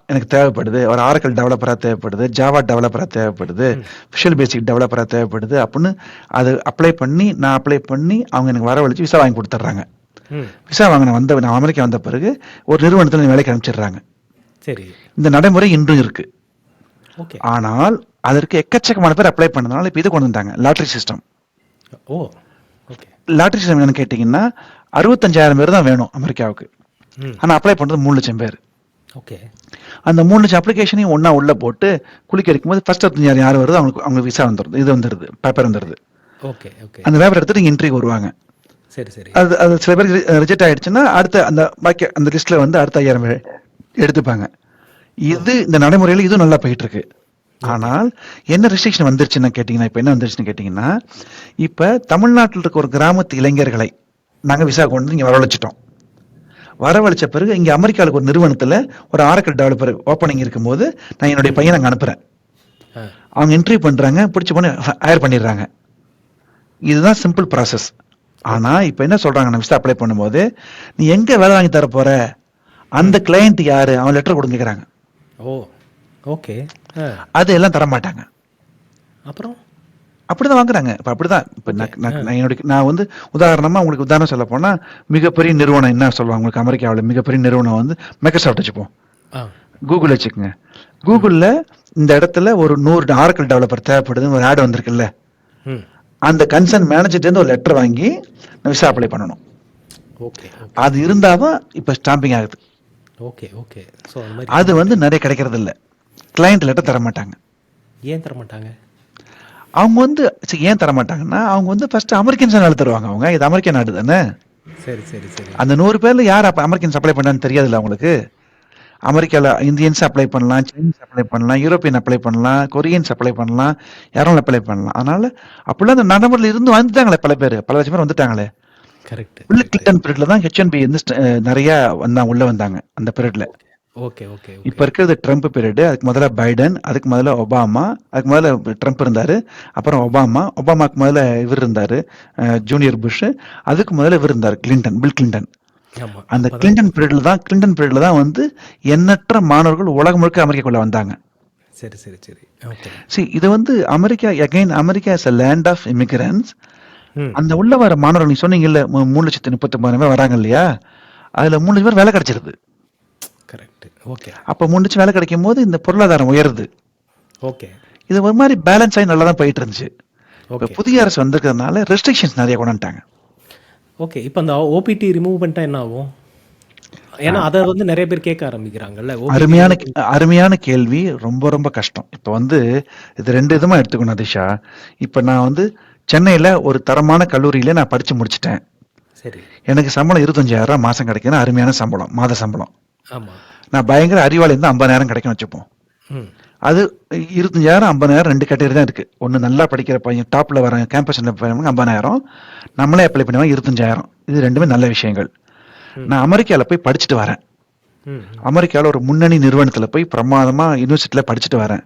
எனக்கு தேவைப்படுது, ஒரு ஆரக்கல் டெவலப்பராக தேவைப்படுது, ஜாவா டெவலப்பராக தேவைப்படுது, விஷுவல் பேசிக் டெவலப்பராக தேவைப்படுது அப்படின்னு அது அப்ளை பண்ணி அவங்க எனக்கு வரவழைச்சு விசா வாங்கி கொடுத்துட்றாங்க. விசா வாங்கின நான் அமெரிக்கா வந்த பிறகு ஒரு நிறுவனத்தில் வேலைக்கு அனுப்பிச்சிடுறாங்க. சரி. இந்த நடைமுறை இன்றும் இருக்கு. ஓகே. ஆனால் அதற்கு எக்கச்சக்கமான பேர் அப்ளை பண்ணதுனால இப்போ இது கொண்டு வந்தாங்க, லாட்ரி சிஸ்டம். ஓ ஓகே. லாட்ரி சிஸ்டம் என்னன்னு கேட்டிங்கன்னா 65,000 பேர் தான் வேணும் அமெரிக்காவுக்கு. ஆனால் அப்ளை பண்ணுறது 3 லட்சம் பேர். ஓகே. அந்த 3 லட்சம் அப்ளிகேஷனையும் ஒன்றா உள்ளே போட்டு குளிக்க அடிக்கும்போது ஃபர்ஸ்ட் 65,000 யார் வருது அவங்க விசா வந்துடுது, இது வந்துடுது, பேப்பர் வந்துடுது. Okay okay. அந்த பேப்பர் எடுத்துட்டு இங்கே இன்ட்ரிக்கு வருவாங்க. சரி சரி. அது சில பேர் ரிஜெக்ட் ஆயிடுச்சுன்னா அடுத்த அந்த லிஸ்ட்டில் வந்து அடுத்த 5,000 பேர் எடுத்துப்பாங்க. இந்த நடைமுறையில் இதுவும் நல்லா போயிட்டு இருக்கு. ஆனால் என்ன ரெஸ்ட்ரிக்ஷன் வந்துருச்சுன்னு கேட்டிங்கன்னா இப்போ தமிழ்நாட்டில் இருக்க ஒரு கிராமத்து இளைஞர்களை நாங்கள் விசா கொண்டு இங்கே வரவழைச்சிட்டோம். வரவழைச்ச பிறகு இங்கே அமெரிக்காவுக்கு ஒரு நிறுவனத்தில் ஒரு ஆரக்கல் டெவலப்பர் ஓப்பனிங் இருக்கும்போது நான் என்னுடைய பையனை அங்கே அனுப்புகிறேன். அவங்க இன்டர்வியூ பண்ணுறாங்க, பிடிச்சி பண்ணி ஹையர் பண்ணிடுறாங்க. இதுதான் சிம்பிள் ப்ராசஸ். ஆனால் இப்போ என்ன சொல்கிறாங்க, நான் விசா அப்ளை பண்ணும்போது நீ எங்கே வேலை வாங்கி தர போகிற, அந்த கிளையண்ட் யார், அவன் லெட்டர் கொடுங்க கேட்குறாங்க. ஓ ஓகே. அது எல்லாம் தர மாட்டாங்க. அப்புறம் அப்படிதான் வாங்குறாங்க. இப்போ அப்படிதான் இப்போ நான் வந்து உங்களுக்கு உதாரணம் சொல்ல போனால் மிகப்பெரிய நிறுவனம் என்ன சொல்லுவாங்க உங்களுக்கு, அமெரிக்காவில் மிகப்பெரிய நிறுவனம் வந்து மைக்ரோசாஃப்ட் வச்சுப்போம், கூகுள் வச்சுக்கோங்க. கூகுளில் இந்த இடத்துல ஒரு 100 ஆரக்கல் டெவலப்பர் தேவைப்படுதுன்னு ஒரு ஆட் வந்திருக்குல்ல, அந்த கன்சர்ன் மேனேஜர்லேருந்து ஒரு லெட்டர் வாங்கி விசா அப்ளை பண்ணணும். ஓகே. அது இருந்தால் தான் இப்போ ஸ்டாம்பிங் ஆகுது. Okay okay. ஸோ அது வந்து நிறைய கிடைக்கிறது இல்லை. கிளையண்ட் லெட்டர் தர மாட்டாங்க. ஏன் தர மாட்டாங்க? அவங்க வந்து ஏன் தர மாட்டாங்கன்னா அவங்க வந்து ஃபர்ஸ்ட் அமெரிக்கன்ஸ் நாடு தருவாங்க. அவங்க இது அமெரிக்க நாடு தானே. சரி சரி சரி. அந்த 100 பேர்ல யார் அமெரிக்கன்ஸ் அப்ளை பண்ணான்னு தெரியாதுல்ல அவங்களுக்கு. அமெரிக்காவில் இந்தியன்ஸ் அப்ளை பண்ணலாம், சைனீஸ் அப்ளை பண்ணலாம், யூரோப்பியன் அப்ளை பண்ணலாம், கொரியன்ஸ் அப்ளை பண்ணலாம், யாரும் அப்ளை பண்ணலாம். அதனால அப்படிலாம் அந்த நடைமுறையில் இருந்து வந்துட்டாங்களே பல லட்சம் பேர் வந்துட்டாங்களே. கரெக்ட். பில் கிளின்டன் பீரியட்ல தான் ஹெச்என்பி வந்து நிறைய உள்ள வந்தாங்க அந்த பீரியட்ல. Okay okay. இப்போ இருக்கிறது ட்ரம்ப் பீரியடு. அதுக்கு முதல்ல பைடன், அதுக்கு முதல்ல ஒபாமா, அதுக்கு முதல்ல ட்ரம்ப் இருந்தாரு, அப்புறம் ஒபாமாக்கு முதல்ல இவர் இருந்தாரு ஜூனியர் புஷ், அதுக்கு முதல்ல இவர் இருந்தார் பில் கிளின்டன். அந்த கிளின்டன் பீரியட்ல தான் வந்து எண்ணற்ற மாணவர்கள் உலகம் முழுக்க அமெரிக்காக்குள்ள வந்தாங்க. சரி சரி சரி. ஓகே. See, இது வந்து America is a land of immigrants. அந்த உள்ள வர மாணவர்கள் நீ சொன்னீங்கல்ல 3,39,000 பேர் வராங்க இல்லையா, அதுல 3 லட்சம் பேர் வேலை கிடைச்சிருது. கரெக்ட். ஓகே. அப்ப 3 லட்சம் வேலை கிடைக்கும் போது இந்த பொருளாதாரம் உயருது. ஓகே. இது ஒரு மாதிரி பேலன்ஸ் ஆகி நல்லா தான் போயிட்டு இருந்துச்சு. ஓகே. புதிய அரசு வந்திருக்கிறதுனால ரெஸ்ட்ரிக்ஷன்ஸ் நிறைய கொண்டு வந்துட்டாங்க. ஓகே. இப்போ அந்த ஓபிடி ரிமூவ் பண்ணிட்டா என்ன ஆகும்? ஏன்னா அதை வந்து நிறைய பேர் கேட்க ஆரம்பிக்கிறாங்கல்ல. அருமையான கேள்வி. ரொம்ப ரொம்ப கஷ்டம். இப்போ வந்து இது 2 விதமா எடுத்துக்கணும் திஷா. இப்போ நான் வந்து சென்னையில் ஒரு தரமான கல்லூரியில நான் படிச்சு முடிச்சிட்டேன். சரி. எனக்கு சம்பளம் 25,000 மாசம் கிடைக்கணும், அருமையான சம்பளம், மாத சம்பளம். ஆமா. நான் பயங்கர அறிவாளி இருந்தால் 50,000 கிடைக்கும் வச்சுப்போம். அது 25,000 50,000 2 கேட்டகரி தான் இருக்கு. ஒன்று நல்லா படிக்கிற பையன் டாப்ல வர கேம்பஸ்ல 50,000, நம்மளே அப்ளை பண்ணுவாங்க 25,000. இது ரெண்டுமே நல்ல விஷயங்கள். நான் அமெரிக்காவில் போய் படிச்சுட்டு வரேன். அமெரிக்காவில் ஒரு முன்னணி நிறுவனத்தில் போய் பிரமாதமா யூனிவர்சிட்டியில் படிச்சுட்டு வரேன்.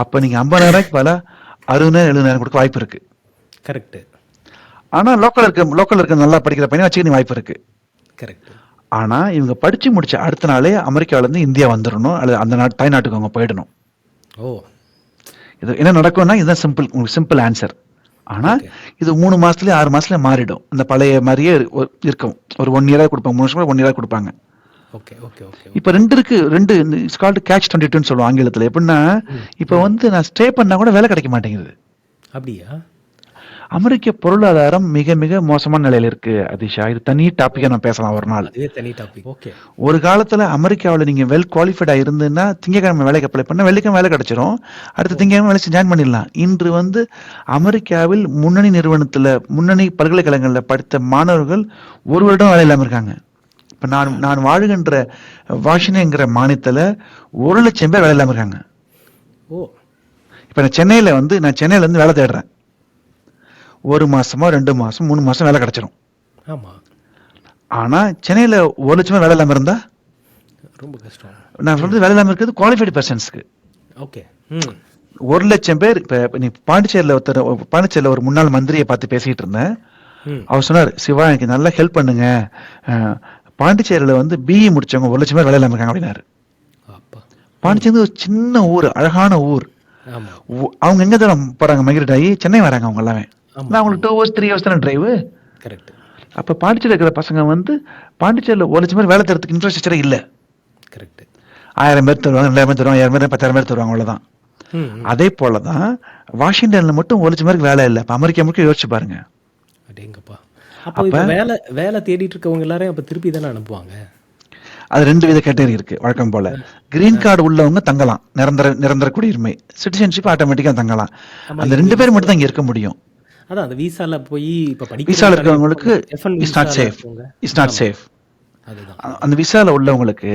அப்போ நீங்க 50,000 பல 60,000 70,000 கொடுக்க வாய்ப்பு இருக்கு. கரெக்ட். ஆனா லோக்கல் இருக்க நல்லா படிக்கிற பையனை வச்சுக்க நீ வாய்ப்பு இருக்கு. கரெக்ட். ஆனா இவங்க படிச்சு முடிச்ச அடுத்த நாளே அமெரிக்காவில இருந்து இந்தியா வந்துடணும், அல்லது அந்த தாய்நாட்டுக்கு அவங்க போயிடணும். ஓ, இது என்ன நடக்கும்னா இதுதான் சிம்பிள், உங்களுக்கு சிம்பிள் ஆன்சர். ஆனா ஓகே. இது 3 மாசத்துலயே 6 மாசத்துல மாறிடும். அந்த பழைய மாதிரியே இருக்கும். ஒரு 1 இயரா கொடுப்பாங்க, 3 வருஷமா 1 இயரா கொடுப்பாங்க. ஓகே, ஓகே, ஓகே, இப்ப ஓகே. 2 இருக்கு. 2 இட்ஸ் கால்டு கேட்ச் 22ன்னு சொல்லுவோம் ஆங்கிலத்துல. எப்படின்னா ம், இப்ப ம். வந்து நான் ஸ்டே பண்ணா கூட வேலை கிடைக்க மாட்டேங்குது. அப்படியா? அமெரிக்க பொருளாதாரம் மிக மிக மோசமான நிலையில இருக்கு அதிஷா. இது தனி டாபிக்கா நான் பேசலாம் ஒரு நாள். அதுவே தனி டாபிக். ஓகே. ஒரு காலத்துல அமெரிக்காவுல நீங்க வெல் குவாலிஃபைடா இருந்துன்னா திங்கக்கிழமை வேலைக்கு அப்ளை பண்ணா வெள்ளிக்கிழமை வேலை கிடைச்சிரும். அடுத்த ஓ. திங்கக்கிழமை வேலை ஜாயின் பண்ணிடலாம். இன்று வந்து அமெரிக்காவில் முன்னணி நிறுவனத்துல முன்னணி பல்கலைக்கழகங்கள்ல படித்த மாணவர்கள் 1 வருடம் வேலை இல்லாம இருக்காங்க. இப்ப நான் நான் வாழுகின்ற வாஷிங்டன்ங்கிற மாநிலத்துல 1,00,000 பேர் வேலை இல்லாம இருக்காங்க. ஓ. இப்ப நான் சென்னையில இருந்து வேலை தேடுறேன். 1 மாசமோ 2 மாசம் 3 மாசம் வேலை கிடைச்சிரும். ஆமா. ஆனா சென்னையில 1,00,000 பேர் வேலை இல்லாம இருந்தா ரொம்ப கஷ்டம். நான் சொல்றது வேலை இல்லாம இருக்கிறது குவாலிஃபைடு பர்சன்ஸ்க்கு. ஓகே. ம். 1,00,000 பேர். இப்ப நீ பாண்டிச்சேரியில ஒரு முன்னாள் மந்திரியை பார்த்து பேசிட்டு இருந்தேன். ம். அவர் சொன்னார், சிவா எனக்கு நல்லா ஹெல்ப் பண்ணுங்க, பாண்டிச்சேரியில வந்து பிஇ முடிச்சவங்க 1,00,000 பேர் வேலை இல்லாம இருக்காங்க அப்படின்னாரு. அப்பா. பாண்டிச்சேரி ஒரு சின்ன ஊர், அழகான ஊர். ஆமா. அவங்க எங்க தான் போறாங்க, மைக்ரேட் ஆகி சென்னை வராங்க அவங்க எல்லாமே. ஆமா. நான் அவங்களுக்கு 2 hours 3 hours தானே டிரைவு. கரெக்ட். அப்ப பாண்டிச்சேரியில் இருக்கிற பசங்க வந்து பாண்டிச்சேரியில் 1,00,000 பேர் வேலை தரத்துக்கு இன்ஃப்ராஸ்ட்ரக்சரே இல்ல. கரெக்ட். 1000 பேர் தருவாங்க, 2,000 பேர் தருவாங்க, 1000 பேர் 10,000 பேர் தருவாங்க, அவ்வளவுதான். ம், ம். அதே போலதான் வாஷிங்டன்ல மட்டும் 1,00,000 பேருக்கு வேலை இல்லை. இப்ப அமெரிக்கா முழுக்க யோசிச்சு பாருங்க. அடேங்கப்பா. அப்போ இப்ப வேலை வேலை தேடிட்டு இருக்கவங்க எல்லாரையும் அப்ப திருப்பி தானே அனுப்புவாங்க? அது 2 வித கேட்டகரி இருக்கு வழக்கம் போல. கிரீன் கார்டு உள்ளவங்க தங்கலாம், நிரந்தர குடியுரிமை, சிட்டிசன்ஷிப் ஆட்டோமேட்டிக்கா தங்கலாம். ஆமா. அந்த 2 பேர் மட்டும் தான் இங்க இருக்க முடியும். அதான் அந்த விசால போய் இப்ப விசால படிக்கிறவங்க இருக்கிறவங்களுக்கு F1 இட்ஸ் நாட் விசால சேஃப். இருக்கவங்க. இட்ஸ் நாட் ஆமா. சேஃப். அதுதான். அந்த விசால உள்ளவங்களுக்கு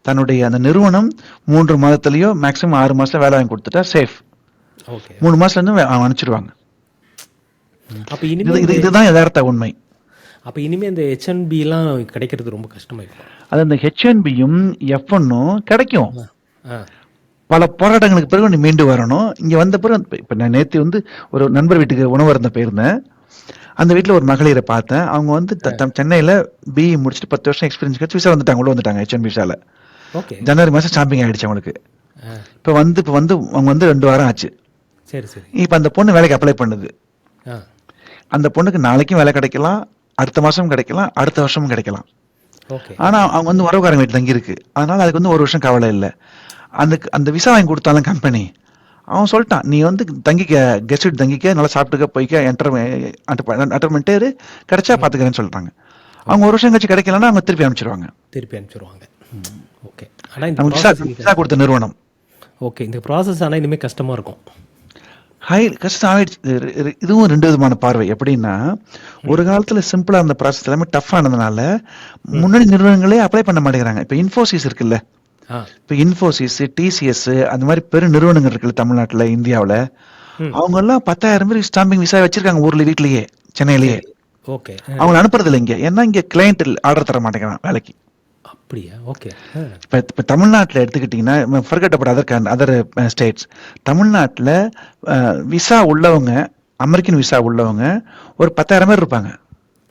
தன்னுடைய அந்த நிறுவனம் 3 மாதத்திலயோ மேக்ஸிமம் 6 மாசத்துல வேலை வாங்கி கொடுத்துட்டா சேஃப். ஓகே. 3 மாசத்துல இருந்து அனுப்பிச்சிடுவாங்க. அப்ப இனிமே இதுதான் யதார்த்த உண்மை. அப்ப இனிமே இந்த H1B எல்லாம் கிடைக்கிறது ரொம்ப கஷ்டமாயிருக்கும். அது அந்த H1Bயும் F1ம் கிடைக்கும். ஆ. பல போராட்டங்களுக்கு பிறகு நீ மீண்டு வரணும். இங்க வந்த பிறகு இப்ப நான் நேத்து வந்து ஒரு நண்பர் வீட்டுக்கு உணவு அருந்த போயிருந்தேன். அந்த வீட்டுல ஒரு மகளிரை பார்த்தேன். அவங்க வந்து சென்னையில பிஇ முடிச்சுட்டு 10 வருஷம் எக்ஸ்பீரியன்ஸ் கிடைச்சு விசா வந்துட்டாங்க, உள்ள வந்துட்டாங்க H1B விசால. ஓகே. ஜனவரி மாசம் ஸ்டாம்பிங் ஆயிடுச்சு அவங்களுக்கு. ஆ. இப்ப வந்து அவங்க வந்து 2 வாரம் ஆச்சு. சரி, சரி. இப்ப அந்த பொண்ணு வேலைக்கு அப்ளை பண்ணுது. ஆ. அந்த பொண்ணுக்கு நாளைக்கும் வேலை கிடைக்கலாம், அடுத்த மாசமும் கிடைக்கலாம், அடுத்த வருஷமும் கிடைக்கலாம். ஓகே. ஆனா அவங்க வந்து உறவுக்காரங்க வீட்டு தங்கி இருக்கு. அதனால அதுக்கு வந்து 1 வருஷம் கவலை இல்லை. அந்த விசா வாங்கி கொடுத்தாலும் கம்பெனி அவன் சொல்லிட்டான், நீ வந்து தங்கிக்க, கெஸ்ட் வீட் தங்கிக்க, நல்லா சாப்பிட்டுக்க, போய்க்க, அட்டர் பண்ணிட்டு கிடைச்சா பாத்துக்கிறேன்னு சொல்றாங்க. அவங்க 1 வருஷம் கழிச்சு கிடைக்கலன்னா அவங்க திருப்பி அனுப்பிச்சிருவாங்க. திருப்பி அனுப்பிச்சிருவாங்க. ஓகே. ஆனா இந்த நமக்கு ப்ராசஸ் விசா கொடுத்த நிறுவனம் ஓகே. இந்த ப்ராசஸ் ஆனா இனிமே கஷ்டமா இருக்கும். கஷ்டம் ஆயிடுச்சு. இதுவும் 2 விதமான பார்வை. எப்படின்னா ஒரு காலத்துல சிம்பிளா இருந்த ப்ராசஸ் எல்லாமே டஃப் ஆனதுனால முன்னணி நிறுவனங்களே அப்ளை பண்ண மாட்டேங்கிறாங்க. இப்ப இன்ஃபோசிஸ் இருக்குல்ல, ஆ. இப்ப இன்ஃபோசிஸ், டிசிஎஸ், அந்த மாதிரி பெரு நிறுவனங்கள் இருக்குல்ல தமிழ்நாட்டுல, இந்தியாவுல, அவங்க எல்லாம் 10,000 பேர் ஸ்டாம்பிங் விசா வச்சிருக்காங்க ஊர்ல, வீட்லயே, சென்னையிலேயே. ஓகே. அவங்க அனுப்புறது இல்லை இங்க. ஏன்னா இங்க கிளையண்ட் ஆர்டர் தர மாட்டேங்கிறான் வேலைக்கு. அப்படியா? ஓகே. இப்ப தமிழ்நாட்டுல எடுத்துக்கிட்டீங்கன்னா, ஃபர்கெட் அபவுட் அதர் ஸ்டேட்ஸ், தமிழ்நாட்டுல விசா உள்ளவங்க, அமெரிக்கன் விசா உள்ளவங்க ஒரு 10,000 பேர் இருப்பாங்க.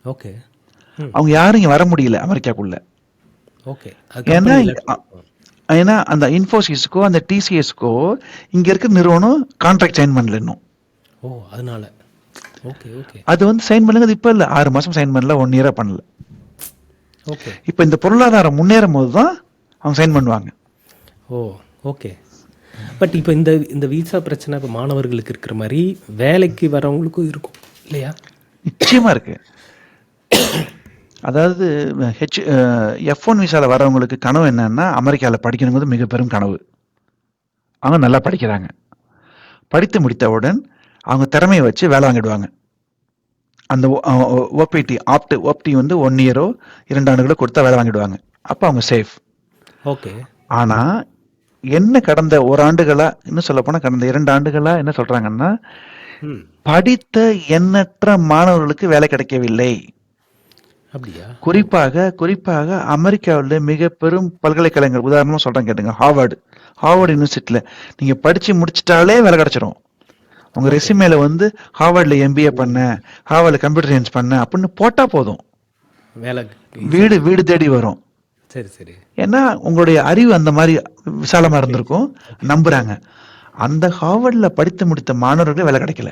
ஓகே. அவங்க யாரும் இங்க வர முடியல அமெரிக்காக்குள்ள. ஓகே. ஏன்னா அந்த இன்ஃபோசிஸ்க்கோ அந்த டிசிஎஸ்க்கோ இங்க இருக்க நிறுவனம் கான்ட்ராக்ட் சைன் பண்ணல இன்னும். ஓ, அதனால. Okay, okay. அது வந்து சைன் பண்ணுங்க இப்ப இல்ல, 6 மாசம் சைன் பண்ணல, 1 இயரா பண்ணல. ஓகே. இப்ப இந்த பொருளாதாரம் முன்னேறும் போதுதான் அவங்க சைன் பண்ணுவாங்க. ஓ, ஓகே. பட் இப்போ இந்த விசா பிரச்சனை இப்போ மாணவர்களுக்கு இருக்கிற மாதிரி வேலைக்கு வரவங்களுக்கும் இருக்கும் இல்லையா? நிச்சயமா இருக்கு. அதாவது F1 விசால வரவங்களுக்கு கனவு என்னன்னா, அமெரிக்கால படிக்கணுங்கிறது மிக பெரும் கனவு. அவங்க நல்லா படிக்கிறாங்க. படித்து முடித்தவுடன் அவங்க திறமையை வச்சு வேலை வாங்கிடுவாங்க. அந்த ஓப்டி வந்து 1 இயரோ 2 ஆண்டுகளோ கொடுத்தா வேலை வாங்கிடுவாங்க. அப்ப அவங்க சேஃப். ஓகே. ஆனா என்ன கடந்த 1 ஆண்டுகளா, இன்னும் சொல்ல போனா கடந்த 2 ஆண்டுகளா என்ன சொல்றாங்கன்னா, படித்த எண்ணற்ற மாணவர்களுக்கு வேலை கிடைக்கவில்லை. அப்படியா? குறிப்பாக அமெரிக்காவில் மிக பெரும் பல்கலைக்கழகங்கள், உதாரணமா சொல்றேன் கேட்டுங்க, ஹார்வர்டு யூனிவர்சிட்டியில நீங்க படிச்சு முடிச்சிட்டாலே வேலை கிடைச்சிரும். உங்க ரெசியூமேல வந்து ஹார்வர்ட்ல MBA பண்ண, ஹார்வர்ட்ல கம்ப்யூட்டர் சயின்ஸ் பண்ண அப்படின்னு போட்டா போதும், வேலை வீடு தேடி வரும். சரி, சரி. ஏன்னா உங்களுடைய அறிவு அந்த மாதிரி விசாலமா இருந்திருக்கும், நம்புறாங்க. அந்த ஹார்வர்டில் படித்து முடித்த மாணவர்களே வேலை கிடைக்கல.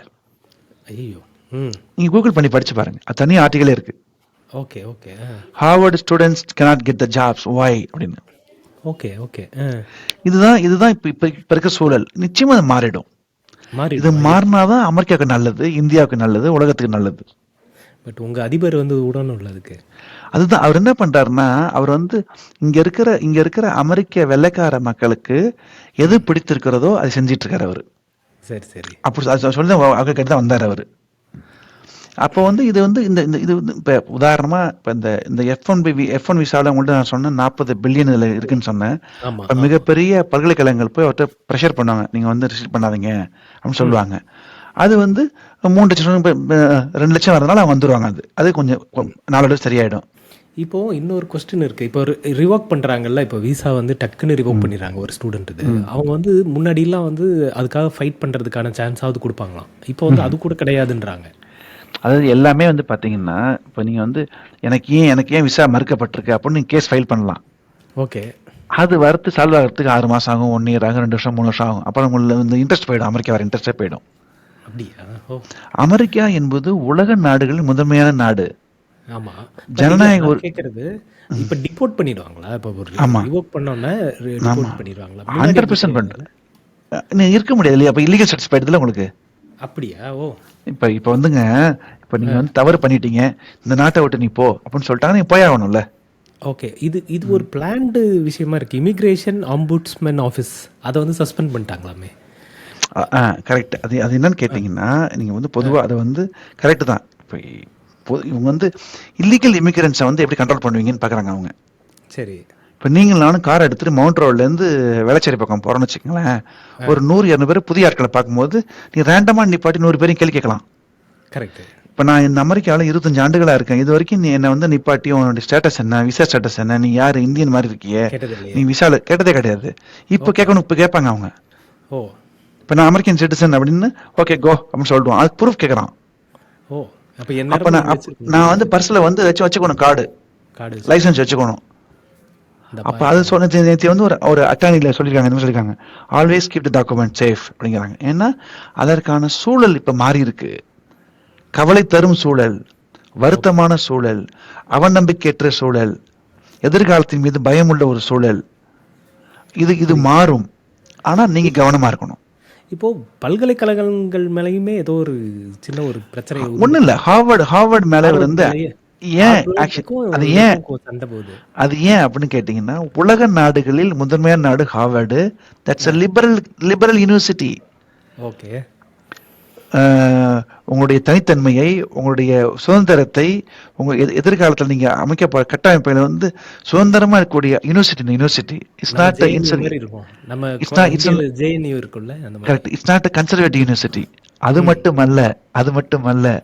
ஐயோ. ம். நீங்கள் கூகுள் பண்ணி படிச்சு பாருங்க, அது தனி ஆர்டிகளே இருக்கு. Okay okay. Harvard students cannot get the jobs why அப்படின்னு. Okay okay. இதுதான் இப்ப இருக்க சூழல். நிச்சயமா அது மாறிடும். இது மாறிடுமா? மாறினாதான் அமெரிக்காவுக்கு நல்லது, இந்தியாவுக்கு நல்லது, உலகத்துக்கு நல்லது. பட் உங்கள் அதிபர் வந்து உடனும் இல்லை அதுக்கு. அதுதான் அவர் என்ன பண்றாருன்னா, அவர் வந்து இங்க இருக்கிற அமெரிக்க வெள்ளைக்கார மக்களுக்கு எது பிடித்திருக்கிறதோ அதை செஞ்சிட்டு இருக்காரு அவரு. சரி சரி. அப்படி சொல்லி அவங்க கிட்ட தான் வந்தார் அவரு. அப்போ வந்து இது வந்து இது வந்து இப்போ உதாரணமா இப்போ இந்த F1 விசாவில் உங்கள்ட்ட நான் சொன்னேன் 40 பில்லியன் இதில் இருக்குன்னு சொன்னேன். ஆமாம். இப்போ மிகப்பெரிய பல்கலைக்கழகங்கள் போய் அவர்கிட்ட ப்ரெஷர் பண்ணுவாங்க, நீங்க வந்து ரிசீவ் பண்ணாதீங்க அப்படின்னு சொல்லுவாங்க. அது வந்து 3 லட்சம் 2 லட்சம் வரதுனால அவங்க வந்துருவாங்க. அது கொஞ்சம் நாளோட சரியாயிடும். இப்போ இன்னொரு கொஸ்டின் இருக்கு. இப்போ ரிவோக் பண்றாங்கல்ல, இப்போ விசா வந்து டக்குன்னு ரிவோக் பண்ணிடுறாங்க ஒரு ஸ்டூடெண்ட்டுது. அவங்க வந்து முன்னாடிலாம் வந்து அதுக்காக ஃபைட் பண்றதுக்கான சான்ஸாவது கொடுப்பாங்களாம். இப்போ வந்து அது கூட கிடையாதுன்றாங்க. அதாவது எல்லாமே வந்து பாத்தீங்கன்னா, இப்போ நீங்க வந்து எனக்கு ஏன் விசா மறுக்கப்பட்டிருக்கு அப்படின்னு நீங்க கேஸ் ஃபைல் பண்ணலாம். ஓகே. அது வரத்து சால்வ் ஆகிறதுக்கு 6 மாசம் ஆகும், 1 இயர் ஆகும், 2 வருஷம் 3 வருஷம் ஆகும். அப்புறம் உங்களுக்கு இந்த இன்ட்ரெஸ்ட் போயிடும், அமெரிக்கா வர இன்ட்ரெஸ்டே போயிடும். அப்படியா? ஓ. அமெரிக்கா என்பது உலக நாடுகளில் முதன்மையான நாடு. ஆமா. ஜனநாயக நான் கேட்கறது, இப்போ டிபோர்ட் பண்ணிடுவாங்களா? இப்போ ஒரு ஆமா ரிவோக் பண்ணோன்னே ஆமா டிபோர்ட் பண்ணிடுவாங்களா? முன்னாடி அப்படி 100% கிடையாதுல்ல? நீங்க இருக்க முடியாது இல்லையா? அப்ப இல்லீகல் ஸ்டேட்டஸ் போயிடுதுல உங்களுக்கு. அப்படியா? ஓ. இப்ப வந்துங்க, இப்ப நீங்க வந்து தவறு பண்ணிட்டீங்க, இந்த நாட்டை விட்டு நீ போ அப்படின்னு சொல்லிட்டாங்க, நீங்க போய் ஆகணும்ல. ஓகே. இது ஒரு பிளான்டு விஷயமா இருக்கு. இமிகிரேஷன் ஆம்புட்ஸ்மேன் ஆஃபீஸ் அதை வந்து சஸ்பெண்ட் பண்ணிட்டாங்களாமே. கரெக்ட். அது என்னன்னு கேட்டீங்கன்னா, நீங்க வந்து பொதுவா அதை வந்து கரெக்ட் தான். இப்போ இவங்க வந்து இல்லீகல் இமிகிரன்ஸை வந்து எப்படி கண்ட்ரோல் பண்ணுவீங்கன்னு பாக்குறாங்க அவங்க. சரி. இப்போ நீங்கள் நானும் கார் எடுத்துட்டு மவுண்ட் ரோட்லேருந்து வேளச்சேரி பக்கம் போகிறோன்னு வச்சுக்கோங்களேன். ஒரு 100-200 பேர் புதிய ஆட்களை பார்க்கும்போது நீ ரேண்டமாக நிப்பாட்டி 100 பேரையும் கேள்வி கேட்கலாம். கரெக்ட். இப்போ நான் இந்த அமெரிக்காவில் 25 ஆண்டுகளாக இருக்கேன். இது வரைக்கும் நீ என்னை வந்து நிப்பாட்டி உன்னோட ஸ்டேட்டஸ் என்ன, விசா ஸ்டேட்டஸ் என்ன, நீ யார், இந்தியன் மாதிரி இருக்கியே, கேட்டது இல்லையே. நீ விசாவில் கேட்டதே கிடையாது. இப்போ ஓகே. கேட்கணும், இப்போ கேட்பாங்க அவங்க. ஓ. இப்போ நான் அமெரிக்கன் சிட்டிசன் அப்படின்னு ஓகே கோ அப்படின்னு சொல்லிடுவோம். அதுக்கு ப்ரூஃப் கேட்குறான். ஓ. அப்போ அப்போ எந்நேரமும் நான் நீங்க வச்சிருக்கீங்க நான் வந்து பர்ஸில் வந்து வச்சுக்கணும், கார்டு கார்டு லைசன்ஸ் வச்சுக்கணும். இந்த அப்போ அது நேற்று வந்து ஒரு அட்டானியில் சொல்லியிருக்காங்க, இந்த மாதிரி சொல்லியிருக்காங்க, always keep the document safe அப்படிங்கிறாங்க. ஏன்னா அதற்கான சூழல் இப்போ மாறி இருக்கு. கவலை தரும் சூழல், வருத்தமான சூழல், அவநம்பிக்கையற்ற சூழல், எதிர்காலத்தின் மீது பயமுள்ள ஒரு சூழல். இது மாறும். ஆனா நீங்க கவனமா இருக்கணும். இப்போ பல்கலைக்கழகங்கள் மேலேயுமே ஏதோ ஒரு சின்ன ஒரு பிரச்சனை ஒண்ணும் இல்ல, ஹார்வர்ட் மேல வந்து ஏன் அது ஏன் சண்டை போகுது. அது ஏன் அப்படின்னு கேட்டீங்கன்னா, உலக நாடுகளில் முதன்மையான நாடு Harvard. That's a liberal university. Okay. உங்களுடைய தனித்தன்மையை, உங்களுடைய சுதந்திரத்தை, உங்க எதிர்காலத்தில் நீங்க அமைக்க கட்டமைப்பில் வந்து சுதந்திரமா இருக்கக்கூடிய யூனிவர்சிட்டி. இட்ஸ் நாட் இருக்கும். நம்ம ஜேஎன்யூ இருக்குல்ல, அந்த மாதிரி. Correct. It's not conservative university. அது மட்டுமல்ல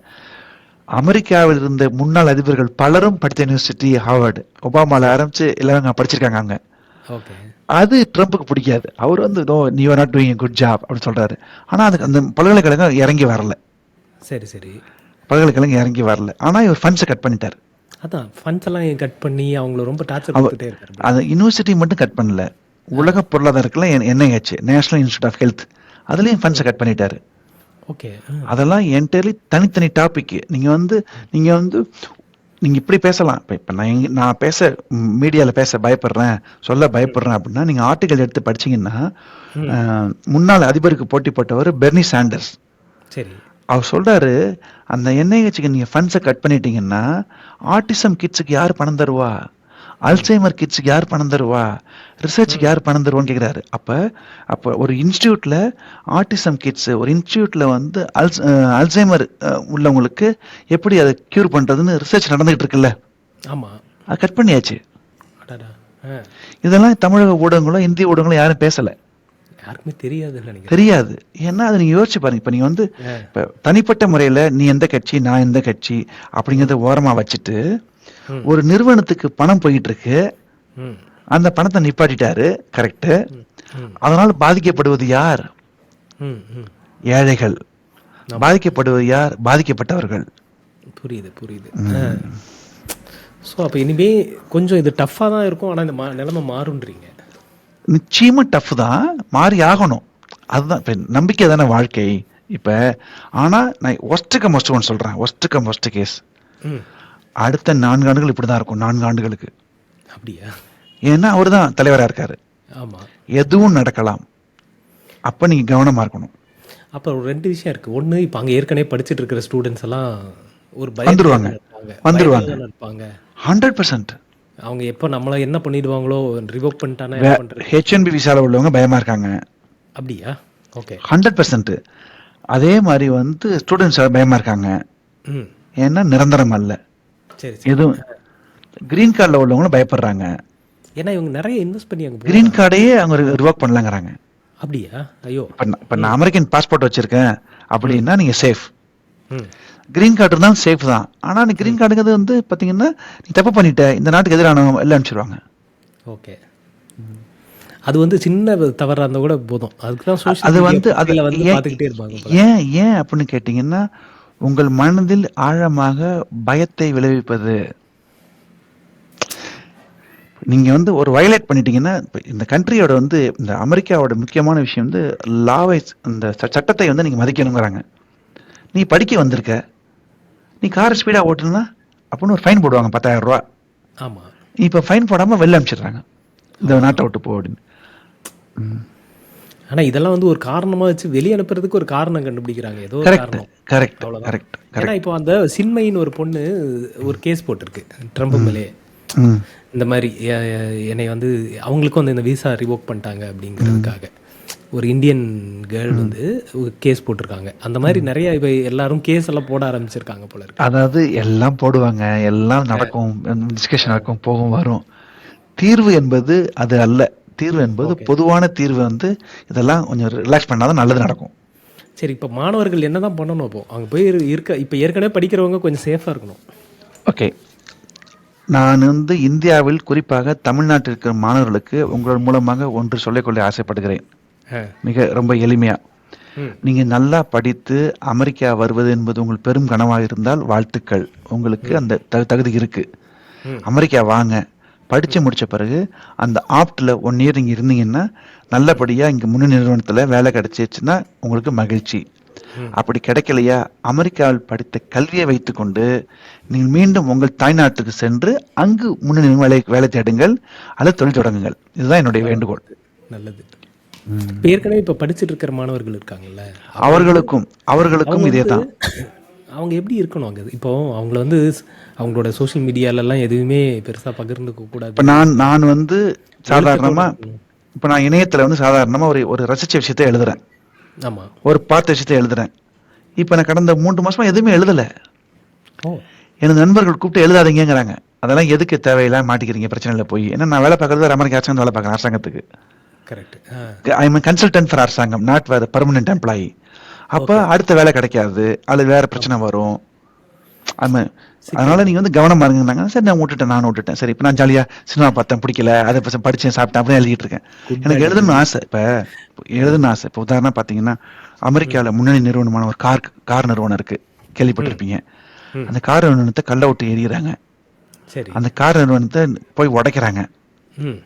அமெரிக்காவில் இருந்த முன்னாள் அதிபர்கள் பலரும் படித்த யூனிவர்சிட்டி ஹார்வர்டு. ஒபாமால ஆரம்பிச்சு எல்லாரும் படிச்சிருக்காங்க அங்க. ஓகே. அது ட்ரம்ப்புக்கு பிடிக்காது. அவர் வந்து you are not doing a good job அப்படின்னு சொல்றாரு. ஆனா அதுக்கு அந்த பல்கலைக்கழகம் இறங்கி வரல. சரி. பல்கலைக்கழகம் இறங்கி வரல. ஆனா இவர் ஃபண்ட்ஸை கட் பண்ணிட்டாரு. அதான் ஃபண்ட்ஸ் எல்லாம் கட் பண்ணி அவங்கள ரொம்ப டார்ச்சர் கொடுத்துட்டே இருக்காரு. அந்த யூனிவர்சிட்டி மட்டும் கட் பண்ணல, உலக பொருளாதாரத்துல NIH, National Institute of Health, அதுலயும் ஃபண்ட்ஸை கட் பண்ணிட்டாரு. ஓகே. அதெல்லாம் என்டையர்லி தனித்தனி டாபிக். நீங்க இப்படி பேசலாம். இப்போ நான் மீடியாவில் பேச சொல்ல பயப்படுறேன் அப்படின்னா, நீங்க ஆர்டிகல் எடுத்து படிச்சீங்கன்னா, முன்னாள் அதிபருக்கு போட்டி போட்டவர் பெர்னி சாண்டர்ஸ். சரி. அவர் சொல்றாரு, அந்த NIHக்கு நீங்க ஃபண்ட்ஸை கட் பண்ணிட்டீங்கன்னா ஆட்டிசம் கிட்ஸுக்கு யார் பணம் தருவா, அல்சைமர் கிட்ஸுக்கு யார் பணம் தருவா, ரிசர்ச்சுக்கு யார் பணம் தருவான்னு கேட்குறாரு. அப்போ ஒரு இன்ஸ்டியூட்ல ஆட்டிசம் கிட்ஸ், ஒரு இன்ஸ்டியூட்ல வந்து அல்சைமர் உள்ளவங்களுக்கு எப்படி அதை கியூர் பண்றதுன்னு ரிசர்ச் நடந்துகிட்டு இருக்குல்ல. ஆமா. அது கட் பண்ணியாச்சு. அடடா. இதெல்லாம் தமிழக ஊடகங்களோ இந்திய ஊடகங்களோ யாரும் பேசல, யாருக்குமே தெரியாதுன்னு நினைக்கிறேன். தெரியாது. ஏன்னா அதை நீங்க யோசிச்சு பாருங்க. இப்ப நீங்க வந்து தனிப்பட்ட முறையில நீ எந்த கட்சி, நான் எந்த கட்சி அப்படிங்கறத ஓரமா வச்சுட்டு, ஒரு நிறுவனத்துக்கு பணம் போயிட்டு இருக்கு, அந்த பணத்தை நிப்பாட்டிட்டாரு. கரெக்ட். அதனால பாதிக்கப்படுவது யார்? ஏழைகள். பாதிக்கப்படுவது யார்? பாதிக்கப்பட்டவர்கள். புரியுது. ஸோ அப்போ இனிமே கொஞ்சம் இது டஃப்பாக தான் இருக்கும். ஆனால் இந்த நிலைமை மாறுன்றீங்க. நிச்சயமா டஃப் தான், மாறி ஆகணும். அதுதான் இப்ப நம்பிக்கை தானே வாழ்க்கை. இப்ப ஆனா நான் ஒஸ்ட்டுக்கு மொஸ்ட் ஒன்று சொல்றேன். ஒஸ்ட்டுக்கு மொஸ்ட் கேஸ் ம். அடுத்த 4 ஆண்டுகள் இப்படிதான் இருக்கும். 4 ஆண்டுகளுக்கு. அப்படியா? ஏன்னா அவர் தான் தலைவரா இருக்காரு. ஆமா. எதுவும் நடக்கலாம். அப்ப நீங்க கவனமா இருக்கணும். அப்ப ஒரு 2 விஷயம் இருக்கு. ஒண்ணு, இப்ப அங்க ஏற்கனவே படிச்சுட்டு இருக்கிற ஸ்டூடண்ட்ஸ் எல்லாம் ஒரு பயத்துல வந்துருவாங்க தானே இருப்பாங்க. வந்துருவாங்க பயத்துல தானே இருப்பாங்க. 100%. அவங்க எப்ப நம்மள என்ன பண்ணிடுவாங்களோ, ரிவோக் பண்ணிட்டானா என்ன பண்றது? ஹெச்என்பி விசால உள்ளவங்க பயமா இருக்காங்க. அப்படியா? ஓகே. 100%. அதே மாதிரி வந்து ஸ்டூடெண்ட்ஸ் பயமா இருக்காங்க. ம். ஏன்னா நிரந்தரம் அல்ல. சரி, சரி. எதுவும் கிரீன் கார்டில் உள்ளவங்களும் பயப்படுறாங்க. ஏன்னா இவங்க நிறைய இன்வெஸ்ட் பண்ணி அங்க கிரீன் போறாங்க. கார்டையே அவங்க ரிவோக் பண்ணலாங்கிறாங்க. அப்படியா? ஐயோ. இப்போ நான் அமெரிக்கன் பாஸ்போர்ட் வச்சிருக்கேன் அப்படின்னா நீங்க சேஃப். ம். கிரீன் கார்டு இருந்தாலும் சேஃப் தான். ஆனா அந்த கிரீன் கார்டுங்கிறது வந்து பாத்தீங்கன்னா நீ தப்பு பண்ணிட்ட, இந்த நாட்டுக்கு எதிரானவங்க எல்லாம் அனுப்பிச்சிருவாங்க. ஓகே. அது வந்து சின்ன தவறா இருந்தா கூட போதும். அதுக்கு தான் சோஷியல் அது மீடியா வந்து அது வந்து ஏன் பார்த்துக்கிட்டே இருப்பாங்க போல. ஏன் ஏன் அப்படின்னு கேட்டீங்கன்னா உங்கள் மனதில் ஆழமாக பயத்தை விளைவிப்பது. நீங்க வந்து ஒரு வயலேட் பண்ணிட்டீங்கன்னா இப்ப இந்த கண்ட்ரியோட வந்து இந்த அமெரிக்காவோட முக்கியமான விஷயம் வந்து லாவை, இந்த சட்டத்தை வந்து நீங்க மதிக்கணுங்கிறாங்க. நீ படிக்க வந்திருக்க, நீ கார் ஸ்பீடா ஓட்டுனா அப்படின்னு ஒரு ஃபைன் போடுவாங்க 10,000 ரூபா. ஆமா. நீ இப்ப ஃபைன் போடாம வெளில அனுப்பிச்சிடுறாங்க, இந்த நாட்டை விட்டு போ அப்படின்னு. ஆனா இதெல்லாம் வந்து ஒரு காரணமா வச்சு வெளிய அனுப்புறதுக்கு ஒரு காரணம் கண்டுபிடிக்கிறாங்க. ஏதோ ஒரு கரெக்ட் காரணம். கரெக்ட் அவ்வளவுதான். கரெக்ட் ஏன்னா கரெக்ட். இப்போ அந்த சின்மைன்னு ஒரு பொண்ணு ஒரு கேஸ் போட்டிருக்கு ட்ரம்ப் மேலே. ம் இந்த மாதிரி என்னை வந்து அவங்களுக்கும் வந்து இந்த விசா ரிவோக் பண்ணிட்டாங்க அப்படிங்கிறதுக்காக ஒரு இந்தியன் கேர்ள் வந்து ஒரு கேஸ் போட்டிருக்காங்க. அந்த மாதிரி நிறைய இப்போ எல்லாரும் கேஸ் எல்லாம் போட ஆரம்பிச்சிருக்காங்க போல இருக்கு. அதாவது எல்லாம் போடுவாங்க, எல்லாம் நடக்கும், டிஸ்கஷன் நடக்கும், போகும் வரும். தீர்வு என்பது அது அல்ல. தீர்வு என்பது ஓகே. பொதுவான தீர்வு வந்து இதெல்லாம் கொஞ்சம் ரிலாக்ஸ் பண்ணாதான் நல்லது நடக்கும். சரி, இப்போ மாணவர்கள் என்னதான் பண்ணணும்? இப்போ அங்கே போய் இருக்க இப்போ ஏற்கனவே படிக்கிறவங்க கொஞ்சம் சேஃபாக இருக்கணும். ஓகே, நான் வந்து இந்தியாவில் குறிப்பாக தமிழ்நாட்டில் இருக்கிற மாணவர்களுக்கு உங்கள் மூலமாக ஒன்று சொல்லிக்கொள்ள ஆசைப்படுகிறேன். ஆ. மிக ரொம்ப எளிமையா, ம். நீங்க நல்லா படித்து அமெரிக்கா வருவது என்பது உங்கள் பெரும் கனவாக இருந்தால் வாழ்த்துக்கள். உங்களுக்கு அந்த தகுதி இருக்கு. ம். அமெரிக்கா வாங்க. படிச்சு முடிச்ச பிறகு அந்த ஆப்ட்ல 1 இயர் நீங்க இருந்தீங்கன்னா நல்லபடியா இங்க முன்னணி நிறுவனத்துல வேலை கிடைச்சிச்சுன்னா உங்களுக்கு மகிழ்ச்சி. ம். அப்படி கிடைக்கலையா, அமெரிக்காவில் படித்த கல்வியை வைத்துக்கொண்டு நீங்கள் மீண்டும் உங்கள் தாய்நாட்டுக்கு சென்று அங்கு முன்னணி வேலை தேடுங்கள் அல்லது தொழில் தொடங்குங்கள். இதுதான் என்னுடைய வேண்டுகோள். நல்லது. இப்போ ஏற்கனவே இப்போ படிச்சுட்டு இருக்கிற மாணவர்கள் இருக்காங்கல்ல, அவர்களுக்கும் அவங்க இதே வந்து தான். அவங்க எப்படி இருக்கணும் அங்கே? இப்போ அவங்கள வந்து அவங்களோட சோஷியல் மீடியாலெல்லாம் எதுவுமே பெருசாக பகிர்ந்துக்க கூடாது. இப்ப நான் வந்து சாதாரணமா இப்ப நான் இணையத்துல வந்து சாதாரணமா ஒரு ரசிச்ச விஷயத்தை எழுதுறேன், ஆமாம். ஒரு பார்த்த விஷயத்தை எழுதுறேன். இப்ப நான் கடந்த 3 மாசமா எதுவுமே எழுதல. ஓ. எனது நண்பர்கள் கூப்பிட்டு எழுதாதீங்கிறாங்க. அதெல்லாம் எதுக்கு தேவையில்லாம மாட்டிக்கிறீங்க பிரச்சனையில போய். ஏன்னா நான் வேலை பார்க்கறது அமெரிக்க அரசாங்கம் வேலை பார்க்கறேன், அரசாங்கத்துக்கு. Correct. I am consultant for அரசாங்கம், நாட் வேற பர்மனன்ட் எம்ப்ளாயி. அப்ப அடுத்த வேலை கிடைக்காது, அல்லது வேற பிரச்சனை வரும். அதனால நீங்க வந்து கவனமா இருங்கன்னாங்க. சரி, நான் விட்டுட்டேன். சரி, இப்ப நான் ஜாலியா சினிமா பார்த்தேன், பிடிக்கல, அதை படிச்சேன், சாப்பிட்டேன், அப்படியே எழுதிட்டு இருக்கேன். எனக்கு எழுதணும்னு ஆசை. இப்ப உதாரணம் பாத்தீங்கன்னா அமெரிக்காவில் முன்னணி நிறுவனமான ஒரு கார் நிறுவனம் இருக்கு, கேள்விப்பட்டிருப்பீங்க. அந்த கார் நிறுவனத்தை கல்ல விட்டு எறிகிறாங்க. சரி. அந்த கார் நிறுவனத்தை போய் உடைக்கிறாங்க. ம்.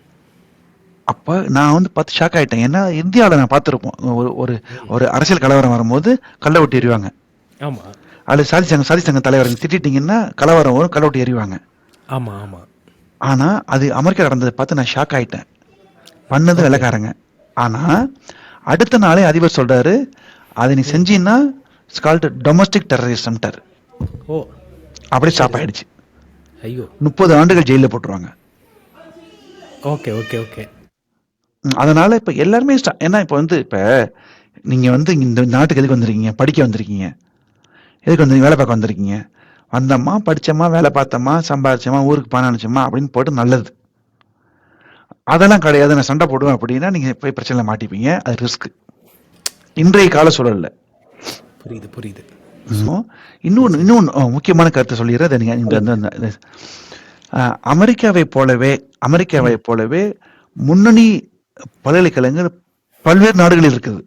அப்ப நான் வந்து பார்த்து ஷாக் ஆயிட்டேன். ஏன்னா இந்தியாவில் நான் பார்த்துருப்போம், ஒரு அரசியல் கலவரம் வரும்போது கல்ல விட்டு எறிவாங்க. ஆமாம். அது சாதி சங்க தலைவர்கள் திட்டிட்டீங்கன்னா கலவரம் வரும், கல்ல விட்டு எறிவாங்க. ஆமாம். ஆமாம். ஆனா அது அமெரிக்கா நடந்ததை பார்த்து நான் ஷாக் ஆயிட்டேன். பண்ணது வெள்ளைக்காரங்க. ஆனா அடுத்த நாளே அதிபர் சொல்றாரு, அதை நீ செஞ்சீன்னா டொமஸ்டிக் டெரரிசம்ட்டார். ஓ. அப்படியே ஸ்டாப் ஆயிடுச்சு. ஐயோ. 30 ஆண்டுகள் ஜெயில போட்டுருவாங்க. Okay, okay, okay. அதனால இப்ப எல்லாருமே ஏன்னா இப்ப வந்து இப்ப நீங்க வந்து இந்த நாட்டுக்கு எதுக்கு வந்திருக்கீங்க? படிக்க வந்திருக்கீங்க. எதுக்கு வந்தீங்க? வேலை பார்க்க வந்திருக்கீங்க. வந்தோமா, படிச்சோமா, வேலை பார்த்தோமா, சம்பாதிச்சோமா, ஊருக்கு பணம் அனுப்பிச்சோமா அப்படின்னு போட்டு நல்லது. அதெல்லாம் கிடையாது, நான் சண்டை போடுவேன் அப்படின்னா நீங்க போய் பிரச்சனை மாட்டிப்பீங்க. அது ரிஸ்க் இன்றைய கால சூழல்ல. புரியுது. இன்னொன்னு முக்கியமான கருத்தை சொல்லிடுறேன். நீங்க அமெரிக்காவை போலவே முன்னணி பல்கலைக்கழகங்கள் பல்வேறு நாடுகளில் இருக்குது.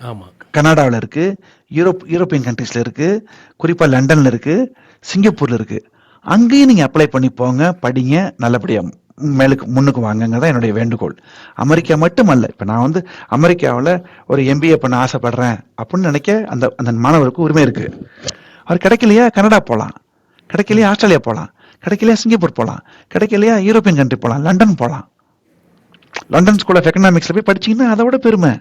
ஆமா. கனடாவில் இருக்கு, யூரோப்பியன் கண்ட்ரீஸ்ல இருக்கு, குறிப்பா லண்டன்ல இருக்கு, சிங்கப்பூர்ல இருக்கு. அங்கேயும் நீங்க அப்ளை பண்ணி போங்க, படிங்க, நல்லபடியா மேலுக்கு முன்னுக்கு வாங்கங்கிறதா என்னுடைய வேண்டுகோள். அமெரிக்கா மட்டுமல்ல, இப்போ நான் வந்து அமெரிக்காவில் ஒரு எம்பிஏ பண்ண ஆசைப்படுறேன் அப்படின்னு நினைக்க அந்த அந்த மாணவருக்கு உரிமை இருக்கு. அவர் கிடைக்கலையா கனடா போகலாம், கிடைக்கலையா ஆஸ்திரேலியா போகலாம், கிடைக்கலையா சிங்கப்பூர் போகலாம், கிடைக்கலையா யூரோப்பியன் கண்ட்ரி போகலாம், லண்டன் போகலாம். லண்டன் ஸ்கூல் ஆஃப் எக்கனாமிக்ஸில் போய் படிச்சீங்கன்னா அதை விட பெருமை.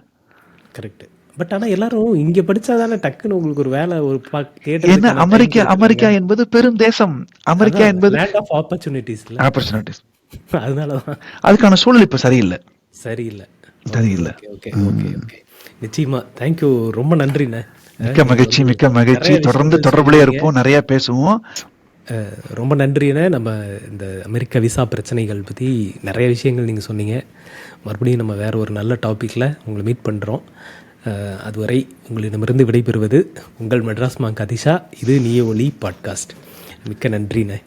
கரெக்ட். பட் ஆனால் எல்லாரும் இங்கே படித்தா தானே டக்குன்னு உங்களுக்கு ஒரு வேலை ஒரு ஏன்னா அமெரிக்கா என்பது பெரும் தேசம். அமெரிக்கா என்பது லேண்ட் ஆஃப் ஆப்பர்ச்சுனிட்டிஸ் இல்லை, ஆப்பர்ச்சுனிட்டிஸ். அதனால தான் அதுக்கான சூழல் இப்போ சரியில்லை. சரியில்லை. சரியில்லை. ஓகே ஓகே ஓகே, நிச்சயமா தேங்க்யூ, ரொம்ப நன்றிண்ணே. மிக்க மகிழ்ச்சி, மிக்க மகிழ்ச்சி. தொடர்ந்து தொடர்புலேயே இருப்போம், நிறைய பேசுவோம். ரொம்ப நன்றிண்ணே. நம்ம இந்த அமெரிக்கா விசா பிரச்சனைகள் பற்றி நிறைய விஷயங்கள் நீங்கள் சொன்னீங்க. மறுபடியும் நம்ம வேறு ஒரு நல்ல டாப்பிக்கில் உங்களை மீட் பண்ணுறோம். அதுவரை உங்களிடமிருந்து விடைபெறுவது உங்கள் மெட்ராஸ் மாங்க் அதிஷா. இது நீய ஒளி பாட்காஸ்ட். மிக்க நன்றிண்ணே.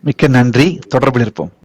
மிக்க நன்றி. தொடர்பில் இருப்போம்.